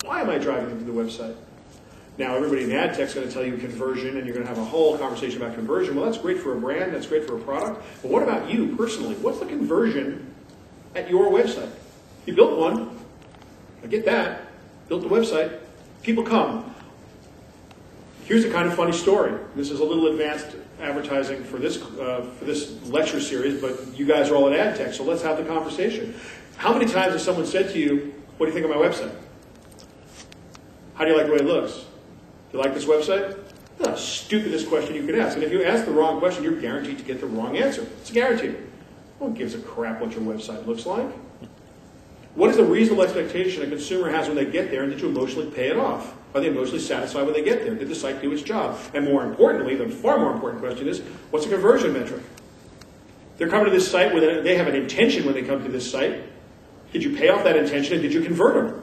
Why am I driving them to the website? Now, everybody in ad tech's going to tell you conversion, and you're going to have a whole conversation about conversion. Well, that's great for a brand, that's great for a product. But what about you personally? What's the conversion at your website? You built one. I get that. Built the website. People come. Here's a kind of funny story. This is a little advanced advertising for this lecture series, but you guys are all at ad tech, so let's have the conversation. How many times has someone said to you, what do you think of my website? How do you like the way it looks? Do you like this website? That's the stupidest question you could ask. And if you ask the wrong question, you're guaranteed to get the wrong answer. It's a guarantee. No one gives a crap what your website looks like. What is the reasonable expectation a consumer has when they get there, and did you emotionally pay it off? Are they emotionally satisfied when they get there? Did the site do its job? And more importantly, the far more important question is, what's the conversion metric? They're coming to this site with they have an intention when they come to this site. Did you pay off that intention, and did you convert them?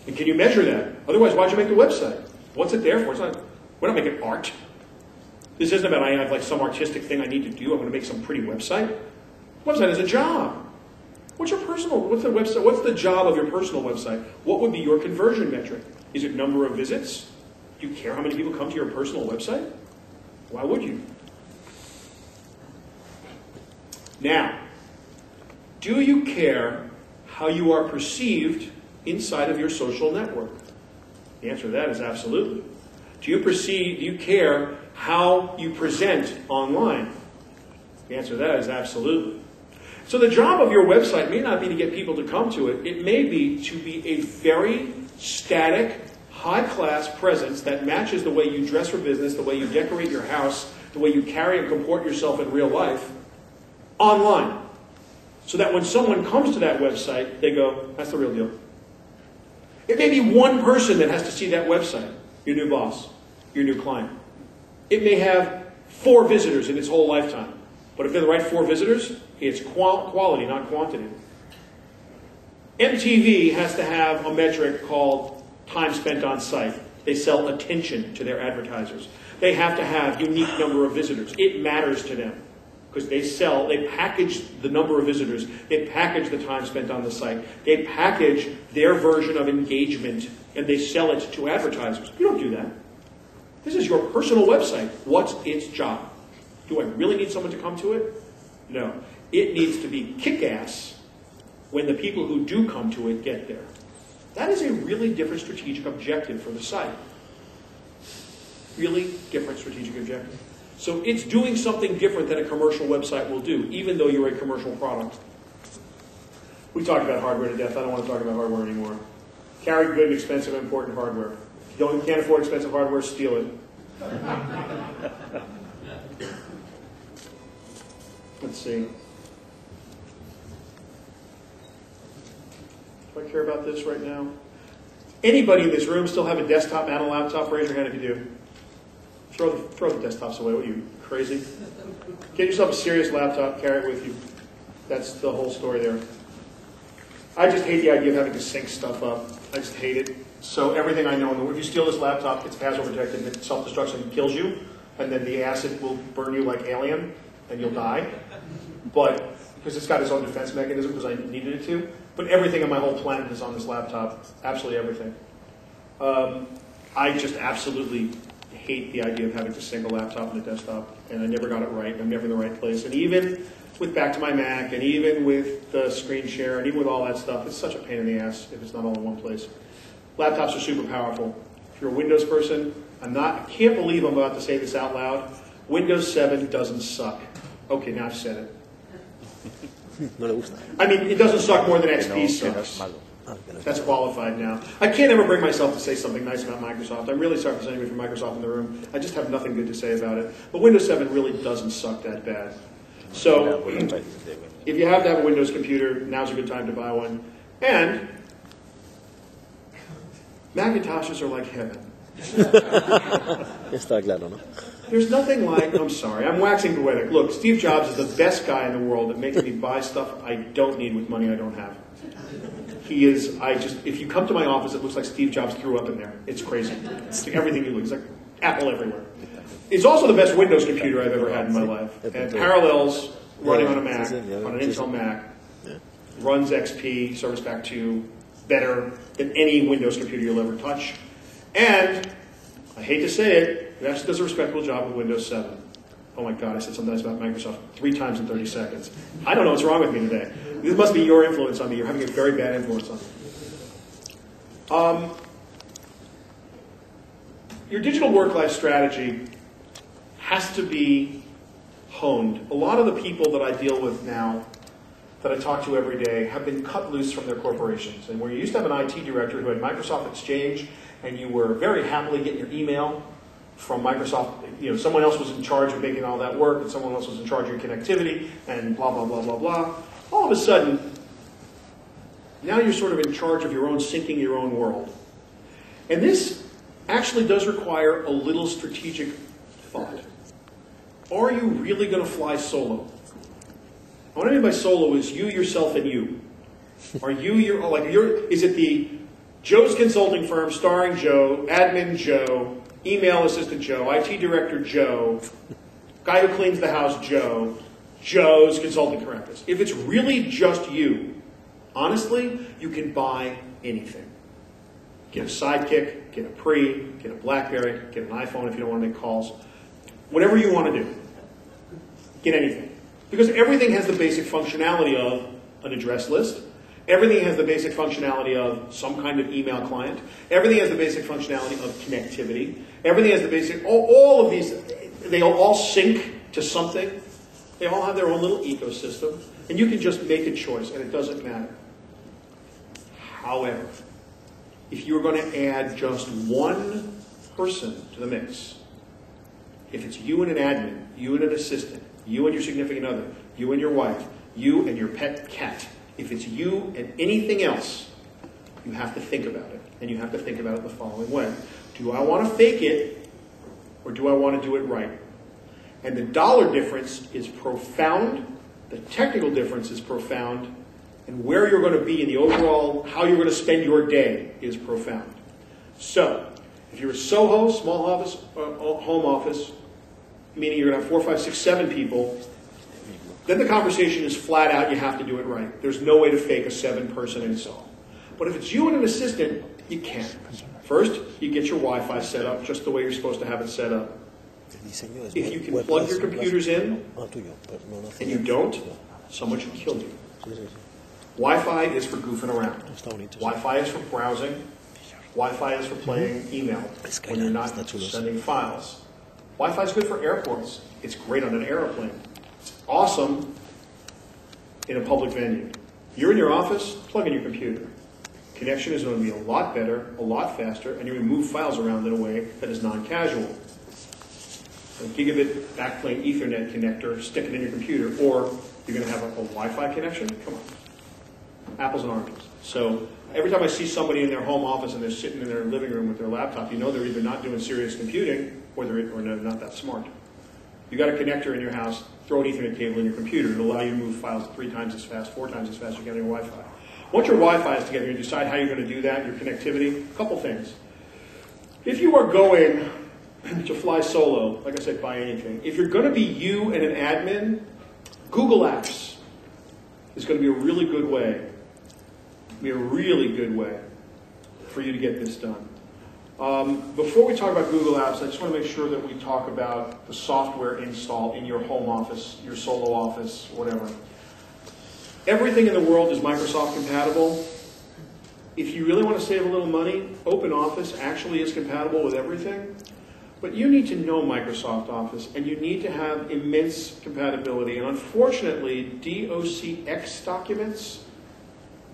And can you measure that? Otherwise, why'd you make the website? What's it there for? We're not making art. This isn't about I have like some artistic thing I need to do. I'm going to make some pretty website. Website is a job. What's the website? What's the job of your personal website? What would be your conversion metric? Is it number of visits? Do you care how many people come to your personal website? Why would you? Now, do you care how you are perceived inside of your social network? The answer to that is absolutely. Do you care how you present online? The answer to that is absolutely. So the job of your website may not be to get people to come to it. It may be to be a very static, high-class presence that matches the way you dress for business, the way you decorate your house, the way you carry and comport yourself in real life, online. So that when someone comes to that website, they go, that's the real deal. It may be one person that has to see that website, your new boss, your new client. It may have 4 visitors in its whole lifetime. But if they're the right 4 visitors, it's quality, not quantity. MTV has to have a metric called time spent on site. They sell attention to their advertisers. They have to have unique number of visitors. It matters to them because they package the number of visitors. They package the time spent on the site. They package their version of engagement and they sell it to advertisers. You don't do that. This is your personal website. What's its job? Do I really need someone to come to it? No. It needs to be kick-ass when the people who do come to it get there. That is a really different strategic objective for the site. Really different strategic objective. So it's doing something different than a commercial website will do, even though you're a commercial product. We talked about hardware to death. I don't want to talk about hardware anymore. Carry good, expensive, important hardware. If you can't afford expensive hardware, steal it. Let's see. Do I care about this right now? Anybody in this room still have a desktop and a laptop? Raise your hand if you do. Throw the desktops away. What, are you crazy? Get yourself a serious laptop, carry it with you. That's the whole story there. I just hate the idea of having to sync stuff up. I just hate it. So everything I know in the world, if you steal this laptop, it's password protected and it self-destructs and kills you, and then the acid will burn you like Alien, and you'll die. But, because it's got its own defense mechanism, because I needed it to. But everything on my whole planet is on this laptop. Absolutely everything. I just absolutely hate the idea of having to sync a laptop and a desktop, and I never got it right. I'm never in the right place. And even with back to my Mac, and even with the screen share, and even with all that stuff, it's such a pain in the ass if it's not all in one place. Laptops are super powerful. If you're a Windows person, I can't believe I'm about to say this out loud. Windows 7 doesn't suck. Okay, now I've said it. I mean, it doesn't suck more than XP sucks. That's qualified now. I can't ever bring myself to say something nice about Microsoft. I'm really sorry if there's anybody from Microsoft in the room. I just have nothing good to say about it. But Windows 7 really doesn't suck that bad. So, if you have to have a Windows computer, now's a good time to buy one. And Macintoshes are like heaven. Está claro, ¿no? There's nothing like, I'm sorry, I'm waxing poetic. Look, Steve Jobs is the best guy in the world at making me buy stuff I don't need with money I don't have. He is, if you come to my office, it looks like Steve Jobs threw up in there. It's crazy. It's like everything you look, it's like Apple everywhere. It's also the best Windows computer I've ever had in my life. And Parallels running on a Mac, on an Intel Mac, runs XP, Service Pack 2, better than any Windows computer you'll ever touch. And, I hate to say it, it actually does a respectable job with Windows 7. Oh my God, I said something nice about Microsoft 3 times in 30 seconds. I don't know what's wrong with me today. This must be your influence on me. You're having a very bad influence on me. Your digital work-life strategy has to be honed. A lot of the people that I deal with now, that I talk to every day, have been cut loose from their corporations. And where you used to have an IT director who had Microsoft Exchange, and you were very happily getting your email from Microsoft, someone else was in charge of making all that work, and someone else was in charge of your connectivity, and blah, blah, blah, blah, blah. All of a sudden, now you're sort of in charge of your own syncing your own world. And this actually does require a little strategic thought. Are you really going to fly solo? What I mean by solo is you, yourself, and you. Are you is it the Joe's consulting firm starring Joe, admin Joe, email assistant Joe, IT director Joe, guy who cleans the house Joe, Joe's consulting practice? If it's really just you, honestly, you can buy anything. Get a Sidekick, get a Pre, get a BlackBerry, get an iPhone if you don't want to make calls. Whatever you want to do. Get anything. Because everything has the basic functionality of an address list. Everything has the basic functionality of some kind of email client. Everything has the basic functionality of connectivity. Everything has the basic, all of these, they all sync to something. They all have their own little ecosystem. And you can just make a choice, and it doesn't matter. However, if you're going to add just one person to the mix, if it's you and an admin, you and an assistant, you and your significant other, you and your wife, you and your pet cat, if it's you and anything else, you have to think about it. And you have to think about it the following way. Do I want to fake it, or do I want to do it right? And the dollar difference is profound. The technical difference is profound. And where you're going to be in the overall, how you're going to spend your day is profound. So, if you're a Soho, small office, home office, meaning you're going to have 4, 5, 6, 7 people, then the conversation is flat out, you have to do it right. There's no way to fake a 7-person install. But if it's you and an assistant, you can. First, you get your Wi-Fi set up just the way you're supposed to have it set up. If you can plug your computers in, and you don't, someone should kill you. Wi-Fi is for goofing around. Wi-Fi is for browsing. Wi-Fi is for playing email when you're not sending files. Wi-Fi is good for airports. It's great on an airplane. It's awesome in a public venue. You're in your office, plug in your computer. Connection is going to be a lot better, a lot faster, and you're going to move files around in a way that is non-casual. A gigabit backplane Ethernet connector, stick it in your computer, or you're going to have a Wi-Fi connection? Come on. apples and oranges. So every time I see somebody in their home office and they're sitting in their living room with their laptop, you know they're either not doing serious computing or they're not that smart. You got a connector in your house, throw an Ethernet cable in your computer. It'll allow you to move files 3 times as fast, 4 times as fast as you get on your Wi-Fi. Once your Wi-Fi is together, you decide how you're going to do that, your connectivity. A couple things. If you are going to fly solo, like I said, buy anything. If you're going to be you and an admin, Google Apps is going to be a really good way. For you to get this done. Before we talk about Google Apps, I just want to make sure that we talk about the software install in your home office, your solo office, whatever. Everything in the world is Microsoft compatible. If you really want to save a little money, OpenOffice actually is compatible with everything. But you need to know Microsoft Office, and you need to have immense compatibility. And unfortunately, DOCX documents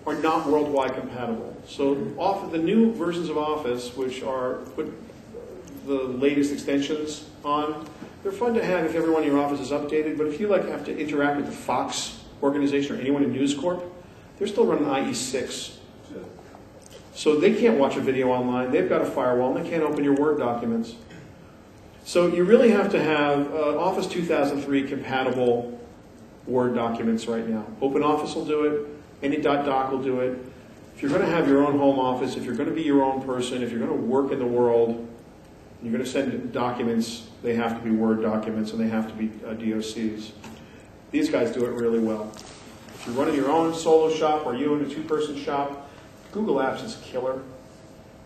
are not worldwide compatible. So the new versions of Office, which are put the latest extensions on, they're fun to have if everyone in your office is updated, but if you have to interact with the Fox organization or anyone in News Corp, they're still running IE6. So they can't watch a video online, they've got a firewall, and they can't open your Word documents. So you really have to have Office 2003 compatible Word documents right now. OpenOffice will do it. Any .doc will do it. If you're going to have your own home office, if you're going to be your own person, if you're going to work in the world, you're going to send documents, they have to be Word documents and they have to be DOCs. These guys do it really well. If you're running your own solo shop or you in a 2-person shop, Google Apps is killer.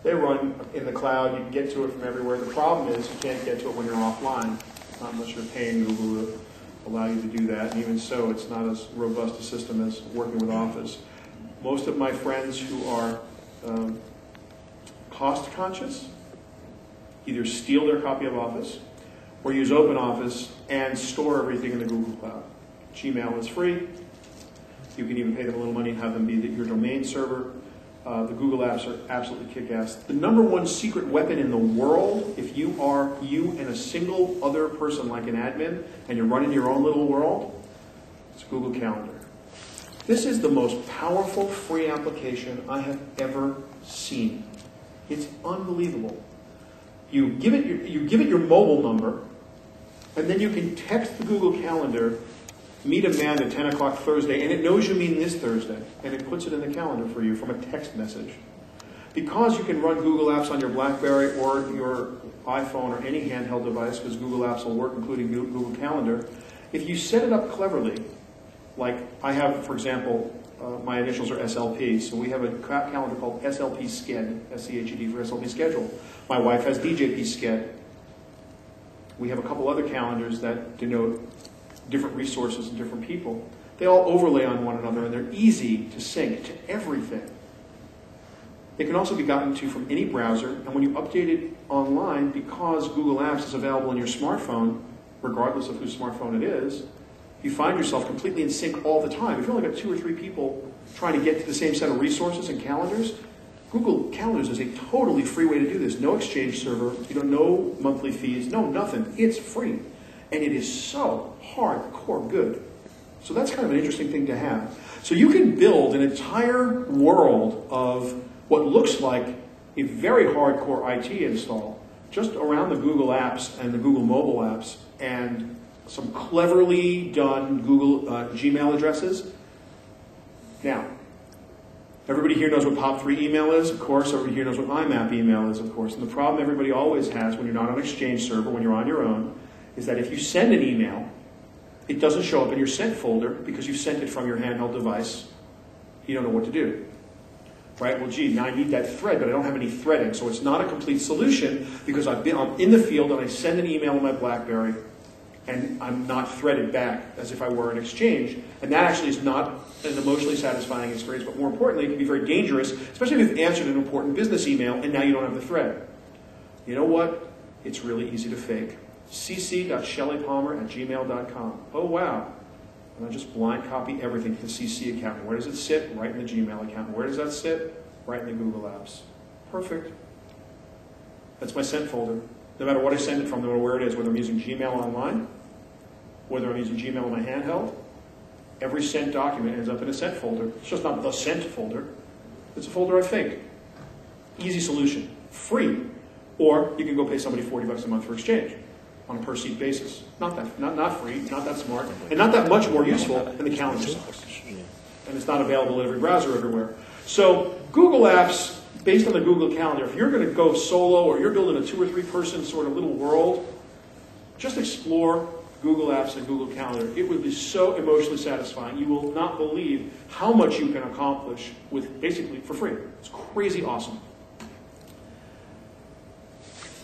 They run in the cloud. You can get to it from everywhere. The problem is you can't get to it when you're offline, not unless you're paying Google to allow you to do that. And even so, it's not as robust a system as working with Office. Most of my friends who are cost conscious either steal their copy of Office or use OpenOffice and store everything in the Google Cloud. Gmail is free. You can even pay them a little money and have them be your domain server. The Google apps are absolutely kick-ass. The #1 secret weapon in the world, if you are you and a single other person like an admin, and you're running your own little world, it's Google Calendar. This is the most powerful free application I have ever seen. It's unbelievable. You give it your mobile number, and then you can text the Google Calendar, meet Amanda at 10 o'clock Thursday, and it knows you mean this Thursday, and it puts it in the calendar for you from a text message. Because you can run Google Apps on your BlackBerry or your iPhone or any handheld device, because Google Apps will work, including Google Calendar, if you set it up cleverly, like I have, for example, my initials are SLP, so we have a calendar called SLP Sched, S-C-H-E-D for SLP Schedule. My wife has DJP Sched. We have a couple other calendars that denote different resources and different people. They all overlay on one another, and they're easy to sync to everything. They can also be gotten to from any browser, and when you update it online, because Google Apps is available on your smartphone, regardless of whose smartphone it is, you find yourself completely in sync all the time. If you've only got 2 or 3 people trying to get to the same set of resources and calendars, Google Calendars is a totally free way to do this. No exchange server, no monthly fees, no nothing. It's free. And it is so hardcore good. So that's kind of an interesting thing to have. So you can build an entire world of what looks like a very hardcore IT install just around the Google apps and the Google mobile apps and some cleverly done Google Gmail addresses. Now, everybody here knows what POP3 email is, of course. Everybody here knows what IMAP email is, of course. And the problem everybody always has when you're not on Exchange server, when you're on your own, is that if you send an email, it doesn't show up in your sent folder because you sent it from your handheld device. You don't know what to do. Right? Well, gee, now I need that thread, but I don't have any threading. So it's not a complete solution because I'm in the field and I send an email on my BlackBerry and I'm not threaded back as if I were an Exchange. And that actually is not an emotionally satisfying experience, but more importantly, it can be very dangerous, especially if you've answered an important business email and now you don't have the thread. You know what? It's really easy to fake. cc.shellypalmer@gmail.com. Oh, wow. And I just blind copy everything to the CC account. Where does it sit? Right in the Gmail account. Where does that sit? Right in the Google Apps. Perfect. That's my sent folder. No matter what I send it from, no matter where it is, whether I'm using Gmail online, whether I'm using Gmail on my handheld, Every sent document ends up in a sent folder. It's just not the sent folder. It's a folder I fake. Easy solution. Free. Or you can go pay somebody $40 a month for Exchange on a per seat basis. Not free, not that smart, and not that much more useful than the calendar sucks. And it's not available in every browser everywhere. So Google Apps, based on the Google Calendar, if you're going to go solo or you're building a 2 or 3 person sort of little world, just explore Google Apps and Google Calendar. It would be so emotionally satisfying. You will not believe how much you can accomplish with basically for free. It's crazy awesome.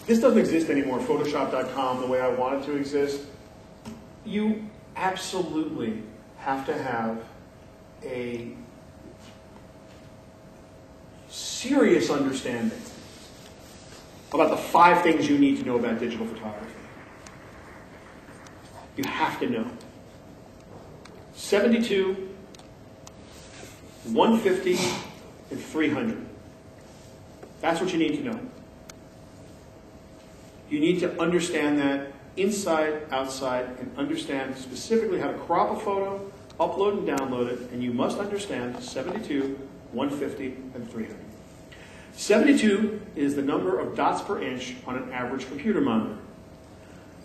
This doesn't exist anymore, Photoshop.com, the way I want it to exist. You absolutely have to have a serious understanding about the 5 things you need to know about digital photography. You have to know. 72, 150, and 300. That's what you need to know. You need to understand that inside, outside, and understand specifically how to crop a photo, upload and download it, and you must understand 72, 150, and 300. 72 is the number of dots per inch on an average computer monitor.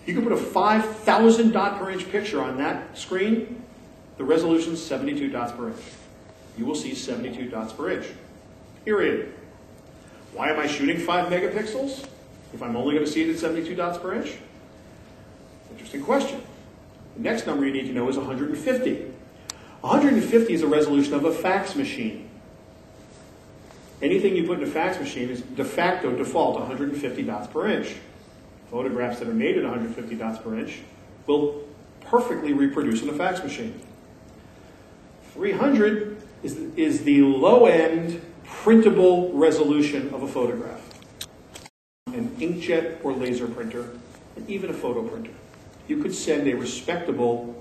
You can put a 5,000 dot per inch picture on that screen, the resolution is 72 dots per inch. You will see 72 dots per inch, period. Why am I shooting 5 megapixels if I'm only going to see it at 72 dots per inch? Interesting question. The next number you need to know is 150. 150 is a resolution of a fax machine. Anything you put in a fax machine is de facto, default, 150 dots per inch. Photographs that are made at 150 dots per inch will perfectly reproduce in a fax machine. 300 is the low-end printable resolution of a photograph. An inkjet or laser printer, and even a photo printer. You could send a respectable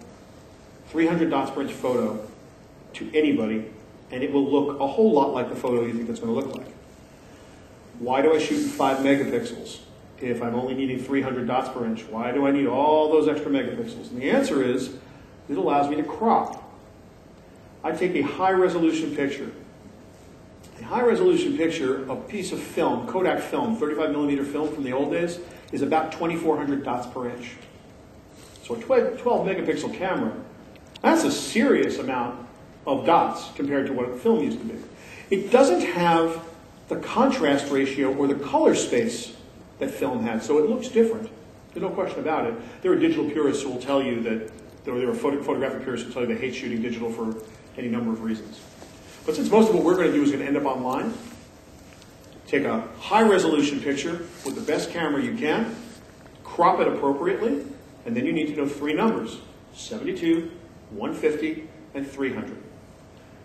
300 dots per inch photo to anybody, and it will look a whole lot like the photo you think it's going to look like. Why do I shoot in 5 megapixels if I'm only needing 300 dots per inch? Why do I need all those extra megapixels? And the answer is, it allows me to crop. I take a high-resolution picture. A high-resolution picture, a piece of film, Kodak film, 35 millimeter film from the old days, is about 2,400 dots per inch. So a 12 megapixel camera, that's a serious amount of dots compared to what film used to be. It doesn't have the contrast ratio or the color space that film had, so it looks different. There's no question about it. There are digital purists who will tell you that, or there are photographic purists who will tell you they hate shooting digital for any number of reasons. But since most of what we're going to do is going to end up online, take a high-resolution picture with the best camera you can, crop it appropriately, and then you need to know 3 numbers, 72, 150, and 300.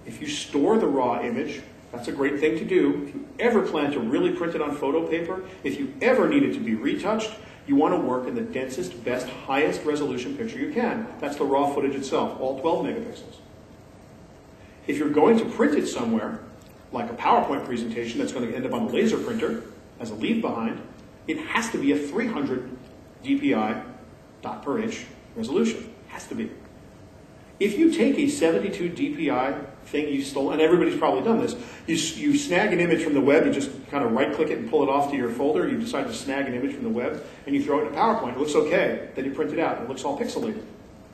If you store the raw image, that's a great thing to do. If you ever plan to really print it on photo paper, if you ever need it to be retouched, you want to work in the densest, best, highest resolution picture you can. That's the raw footage itself, all 12 megapixels. If you're going to print it somewhere, like a PowerPoint presentation that's going to end up on a laser printer as a leave behind, it has to be a 300 DPI dot per inch resolution. It has to be. If you take a 72 DPI thing you stole, and everybody's probably done this, you snag an image from the web, you just kind of right-click it and pull it off to your folder, you decide to snag an image from the web, and you throw it in a PowerPoint. It looks okay. Then you print it out. It looks all pixelated.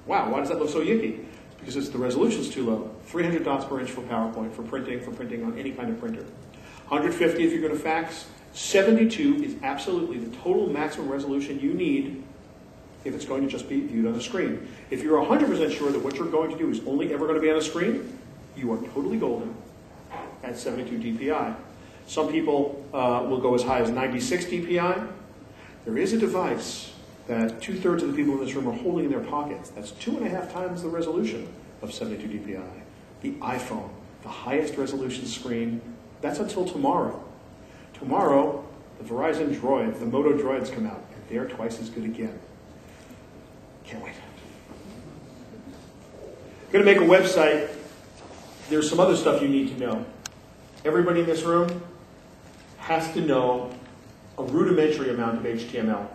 Wow, why does that look so yicky? Because the resolution's too low. 300 dots per inch for PowerPoint, for printing on any kind of printer. 150 if you're going to fax. 72 is absolutely the total maximum resolution you need if it's going to just be viewed on a screen. If you're 100% sure that what you're going to do is only ever going to be on a screen, you are totally golden at 72 DPI. Some people will go as high as 96 DPI. There is a device that 2/3 of the people in this room are holding in their pockets. That's 2.5 times the resolution of 72 DPI. The iPhone, the highest resolution screen, that's until tomorrow. Tomorrow, the Verizon Droid, the Moto Droids come out, and they're twice as good again. Can't wait. I'm going to make a website. There's some other stuff you need to know. Everybody in this room has to know a rudimentary amount of HTML.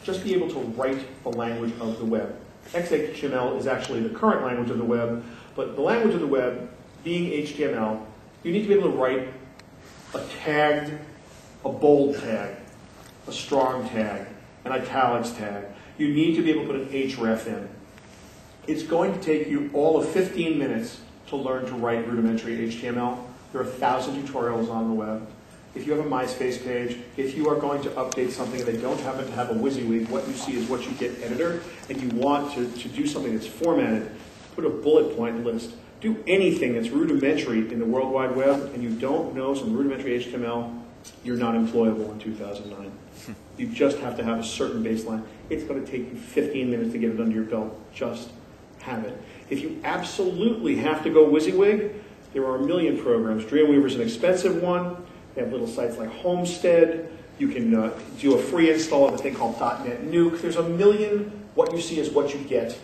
Just be able to write the language of the web. XHTML is actually the current language of the web, but the language of the web, being HTML, you need to be able to write a tagged, a bold tag, a strong tag, an italics tag. You need to be able to put an href in. It's going to take you all of 15 minutes to learn to write rudimentary HTML. There are 1,000 tutorials on the web. If you have a MySpace page, if you are going to update something and they don't happen to have a WYSIWYG, what you see is what you get editor, and you want to do something that's formatted, put a bullet point list. Do anything that's rudimentary in the World Wide Web, and you don't know some rudimentary HTML, you're not employable in 2009. You just have to have a certain baseline. It's going to take you 15 minutes to get it under your belt. Just have it. If you absolutely have to go WYSIWYG, there are a million programs. Dreamweaver's an expensive one. They have little sites like Homestead. You can do a free install of a thing called .NET Nuke. There's a million what you see is what you get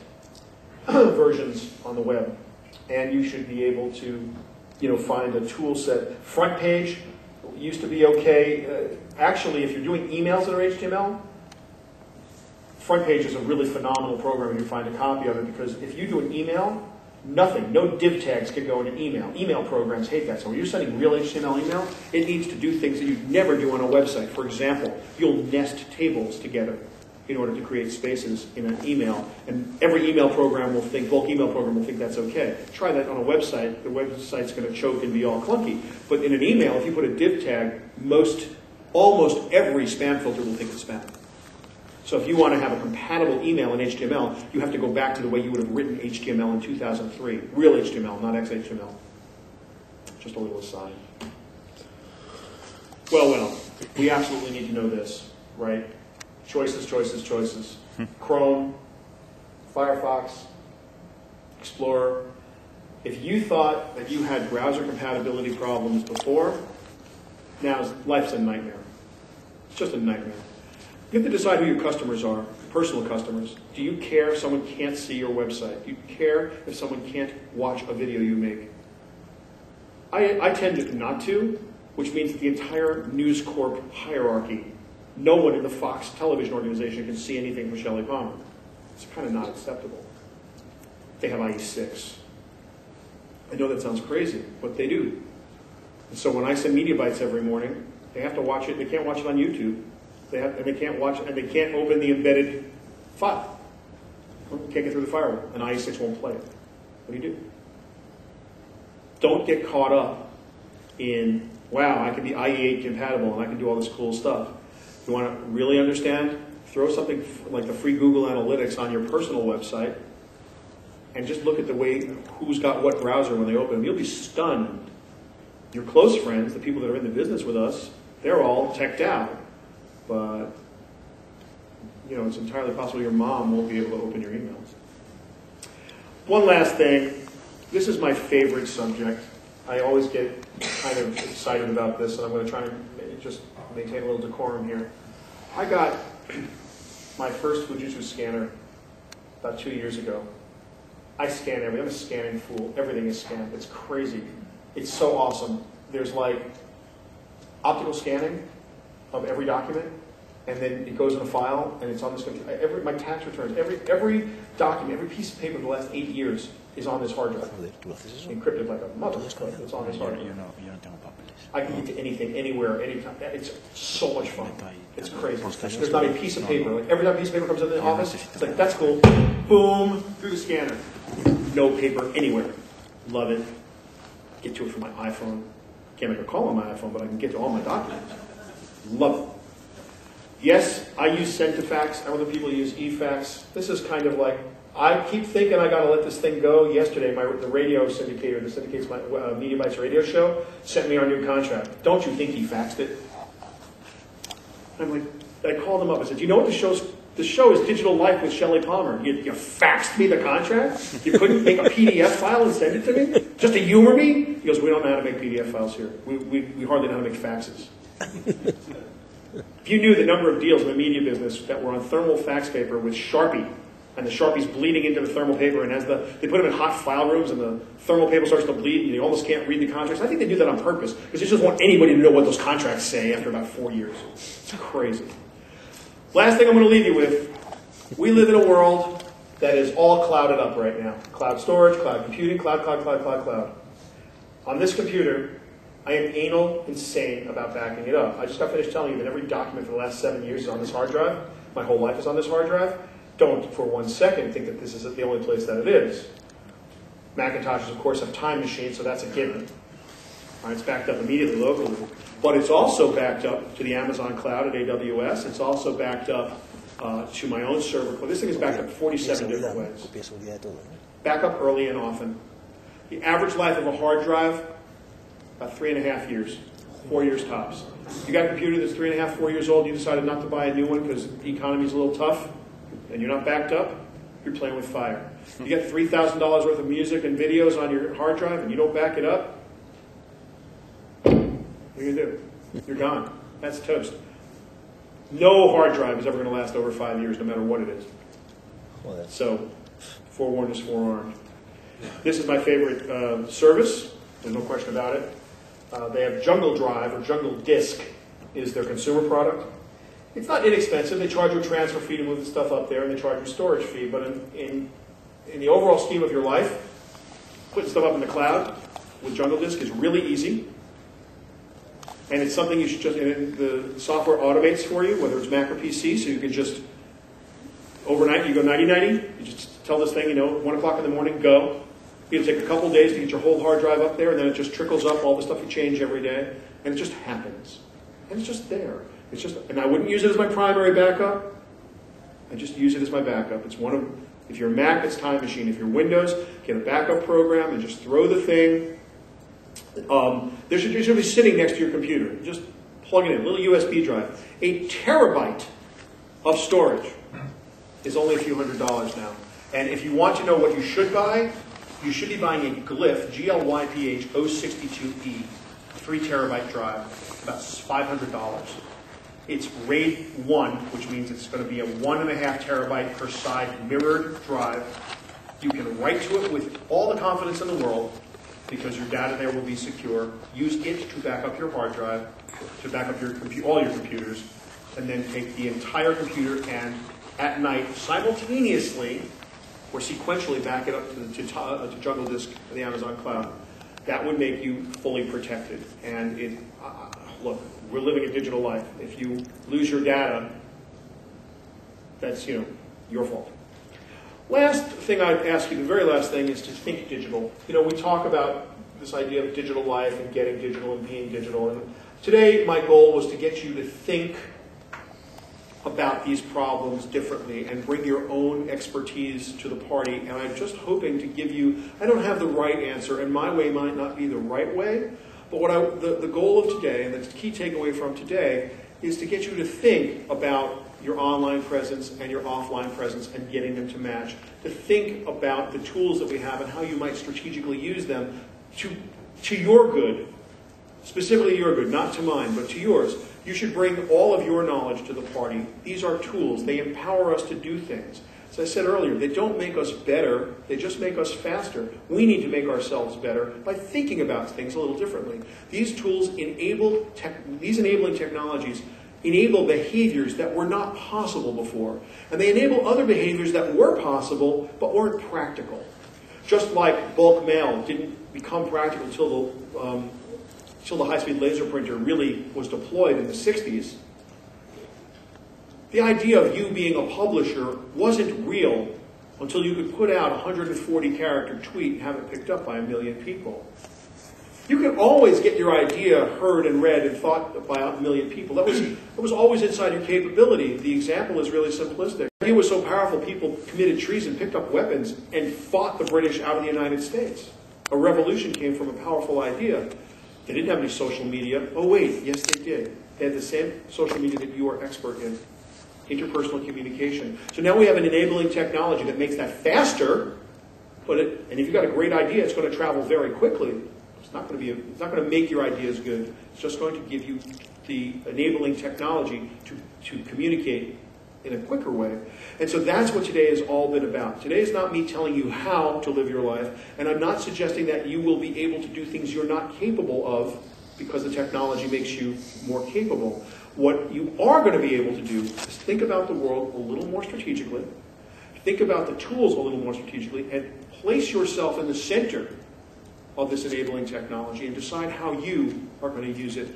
versions on the web. And you should be able to find a tool set. Front page used to be okay. Actually, if you're doing emails that are HTML, Front Page is a really phenomenal program and you find a copy of it, because if you do an email, nothing, no div tags can go into email. Email programs hate that. So when you're sending real HTML email, it needs to do things that you'd never do on a website. For example, you'll nest tables together in order to create spaces in an email. And every email program will think, bulk email program will think that's okay. Try that on a website. The website's going to choke and be all clunky. But in an email, if you put a div tag, almost every spam filter will think it's spam. So if you want to have a compatible email in HTML, you have to go back to the way you would have written HTML in 2003. Real HTML, not XHTML. Just a little aside. Well, we absolutely need to know this, right? Choices, choices, choices. Chrome, Firefox, Explorer. If you thought that you had browser compatibility problems before, now life's a nightmare. It's just a nightmare. You have to decide who your customers are, personal customers. Do you care if someone can't see your website? Do you care if someone can't watch a video you make? I tend not to, which means that the entire News Corp hierarchy, no one in the Fox television organization can see anything from Shelly Palmer. It's kind of not acceptable. They have IE6. I know that sounds crazy, but they do. And so when I send media bites every morning, they have to watch it. They can't watch it on YouTube. They can't watch it, and they can't open the embedded file. They can't get through the firewall, and IE6 won't play it. What do you do? Don't get caught up in, wow, I can be IE8 compatible, and I can do all this cool stuff. If you want to really understand, throw something like the free Google Analytics on your personal website, and just look at the way who's got what browser when they open them. You'll be stunned. Your close friends, the people that are in the business with us, they're all teched out. But, it's entirely possible your mom won't be able to open your emails. One last thing. This is my favorite subject. I always get kind of excited about this, and I'm going to try and just maintain a little decorum here. I got my first Fujitsu scanner about 2 years ago. I scan everything. I'm a scanning fool. Everything is scanned. It's crazy. It's so awesome. There's like optical scanning of every document, and then it goes in a file, and it's on this computer. My tax returns, every document, every piece of paper in the last 8 years is on this hard drive. Encrypted like a mother, but it's on this hard drive. I can get to anything, anywhere, anytime. It's so much fun. It's crazy. There's not a piece of paper. Like every time a piece of paper comes in the office, it's like, that's cool. Boom, through the scanner. No paper anywhere. Love it. Get to it from my iPhone. Can't make a call on my iPhone, but I can get to all my documents. Love it. Yes, I use send-to-fax. Other people use e-fax. This is kind of like, I keep thinking I got to let this thing go. Yesterday, the radio syndicator that syndicates my Media Bites radio show sent me our new contract. Don't you think he faxed it? I'm like, I called him up. I said, you know what the show is Digital Life with Shelly Palmer. You faxed me the contract? You couldn't make a PDF file and send it to me? Just to humor me? He goes, we don't know how to make PDF files here. We hardly know how to make faxes. If you knew the number of deals in the media business that were on thermal fax paper with Sharpie, and the Sharpie's bleeding into the thermal paper, and as they put them in hot file rooms, and the thermal paper starts to bleed, and you almost can't read the contracts. I think they do that on purpose, because they just want anybody to know what those contracts say after about 4 years. It's crazy. Last thing I'm going to leave you with, we live in a world that is all clouded up right now. Cloud storage, cloud computing, cloud, cloud, cloud, cloud, cloud. On this computer, I am anal insane about backing it up. I just got finished telling you that every document for the last 7 years is on this hard drive. My whole life is on this hard drive. Don't for 1 second think that this is the only place that it is. Macintoshes, of course, have time machines, so that's a given. All right, it's backed up immediately locally. But it's also backed up to the Amazon cloud at AWS. It's also backed up to my own server. This thing is backed up 47 different ways. Back up early and often. The average life of a hard drive, about 3.5 years. 4 years tops. You got a computer that's 3.5, 4 years old, you decided not to buy a new one because the economy's a little tough, and you're not backed up, you're playing with fire. You get $3,000 worth of music and videos on your hard drive and you don't back it up, what are you going to do? You're gone. That's toast. No hard drive is ever going to last over 5 years, no matter what it is. So, forewarned is forearmed. This is my favorite service. There's no question about it. They have Jungle Drive, or Jungle Disk, is their consumer product. It's not inexpensive. They charge you a transfer fee to move the stuff up there, and they charge you a storage fee. But in the overall scheme of your life, putting stuff up in the cloud with Jungle Disk is really easy. And it's something you should just, and the software automates for you, whether it's Mac or PC, so you can just, overnight, you go 90-90, you just tell this thing, 1 o'clock in the morning, go. It'll take a couple days to get your whole hard drive up there, and then it just trickles up all the stuff you change every day, and it just happens. And it's just there. It's just, and I wouldn't use it as my primary backup. I just use it as my backup. It's one of, if you're Mac, it's Time Machine. If you're Windows, get a backup program and just throw the thing. It should be sitting next to your computer. Just plug it in, a little USB drive. A terabyte of storage is only a few $100s now. And if you want to know what you should buy, you should be buying a Glyph, G-L-Y-P-H 062E, 3 terabyte drive, about $500. It's RAID 1, which means it's going to be a 1.5 terabyte per side mirrored drive. You can write to it with all the confidence in the world because your data there will be secure. Use it to back up your hard drive, to back up your all your computers, and then take the entire computer and at night simultaneously or sequentially back it up to Jungle Disk in the Amazon cloud. That would make you fully protected. And look, we're living a digital life. If you lose your data, that's your fault. Last thing I'd ask you, the very last thing, is to think digital. We talk about this idea of digital life and getting digital and being digital. And today, my goal was to get you to think about these problems differently and bring your own expertise to the party. And I'm just hoping to give you, I don't have the right answer, and my way might not be the right way, but the goal of today, and the key takeaway from today, is to get you to think about your online presence and your offline presence and getting them to match. To think about the tools that we have and how you might strategically use them to your good, specifically your good, not to mine, but to yours. You should bring all of your knowledge to the party. These are tools. They empower us to do things. As I said earlier, they don't make us better, they just make us faster. We need to make ourselves better by thinking about things a little differently. These tools these enabling technologies enable behaviors that were not possible before. And they enable other behaviors that were possible but weren't practical. Just like bulk mail didn't become practical until the high-speed laser printer really was deployed in the 60s, the idea of you being a publisher wasn't real until you could put out a 140-character tweet and have it picked up by 1 million people. You could always get your idea heard and read and thought by 1 million people. That was always inside your capability. The example is really simplistic. The idea was so powerful, people committed treason, picked up weapons, and fought the British out of the United States. A revolution came from a powerful idea. They didn't have any social media. Oh wait, yes they did. They had the same social media that you are expert in. Interpersonal communication. So now we have an enabling technology that makes that faster, and if you've got a great idea, it's going to travel very quickly. It's not going to make your ideas good. It's just going to give you the enabling technology to communicate in a quicker way. And so that's what today has all been about. Today is not me telling you how to live your life, and I'm not suggesting that you will be able to do things you're not capable of because the technology makes you more capable. What you are going to be able to do is think about the world a little more strategically, think about the tools a little more strategically, and place yourself in the center of this enabling technology and decide how you are going to use it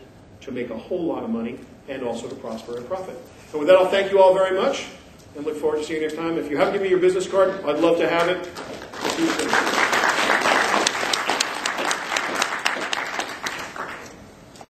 to make a whole lot of money and also to prosper and profit. And with that, I'll thank you all very much and look forward to seeing you next time. If you haven't given me your business card, I'd love to have it.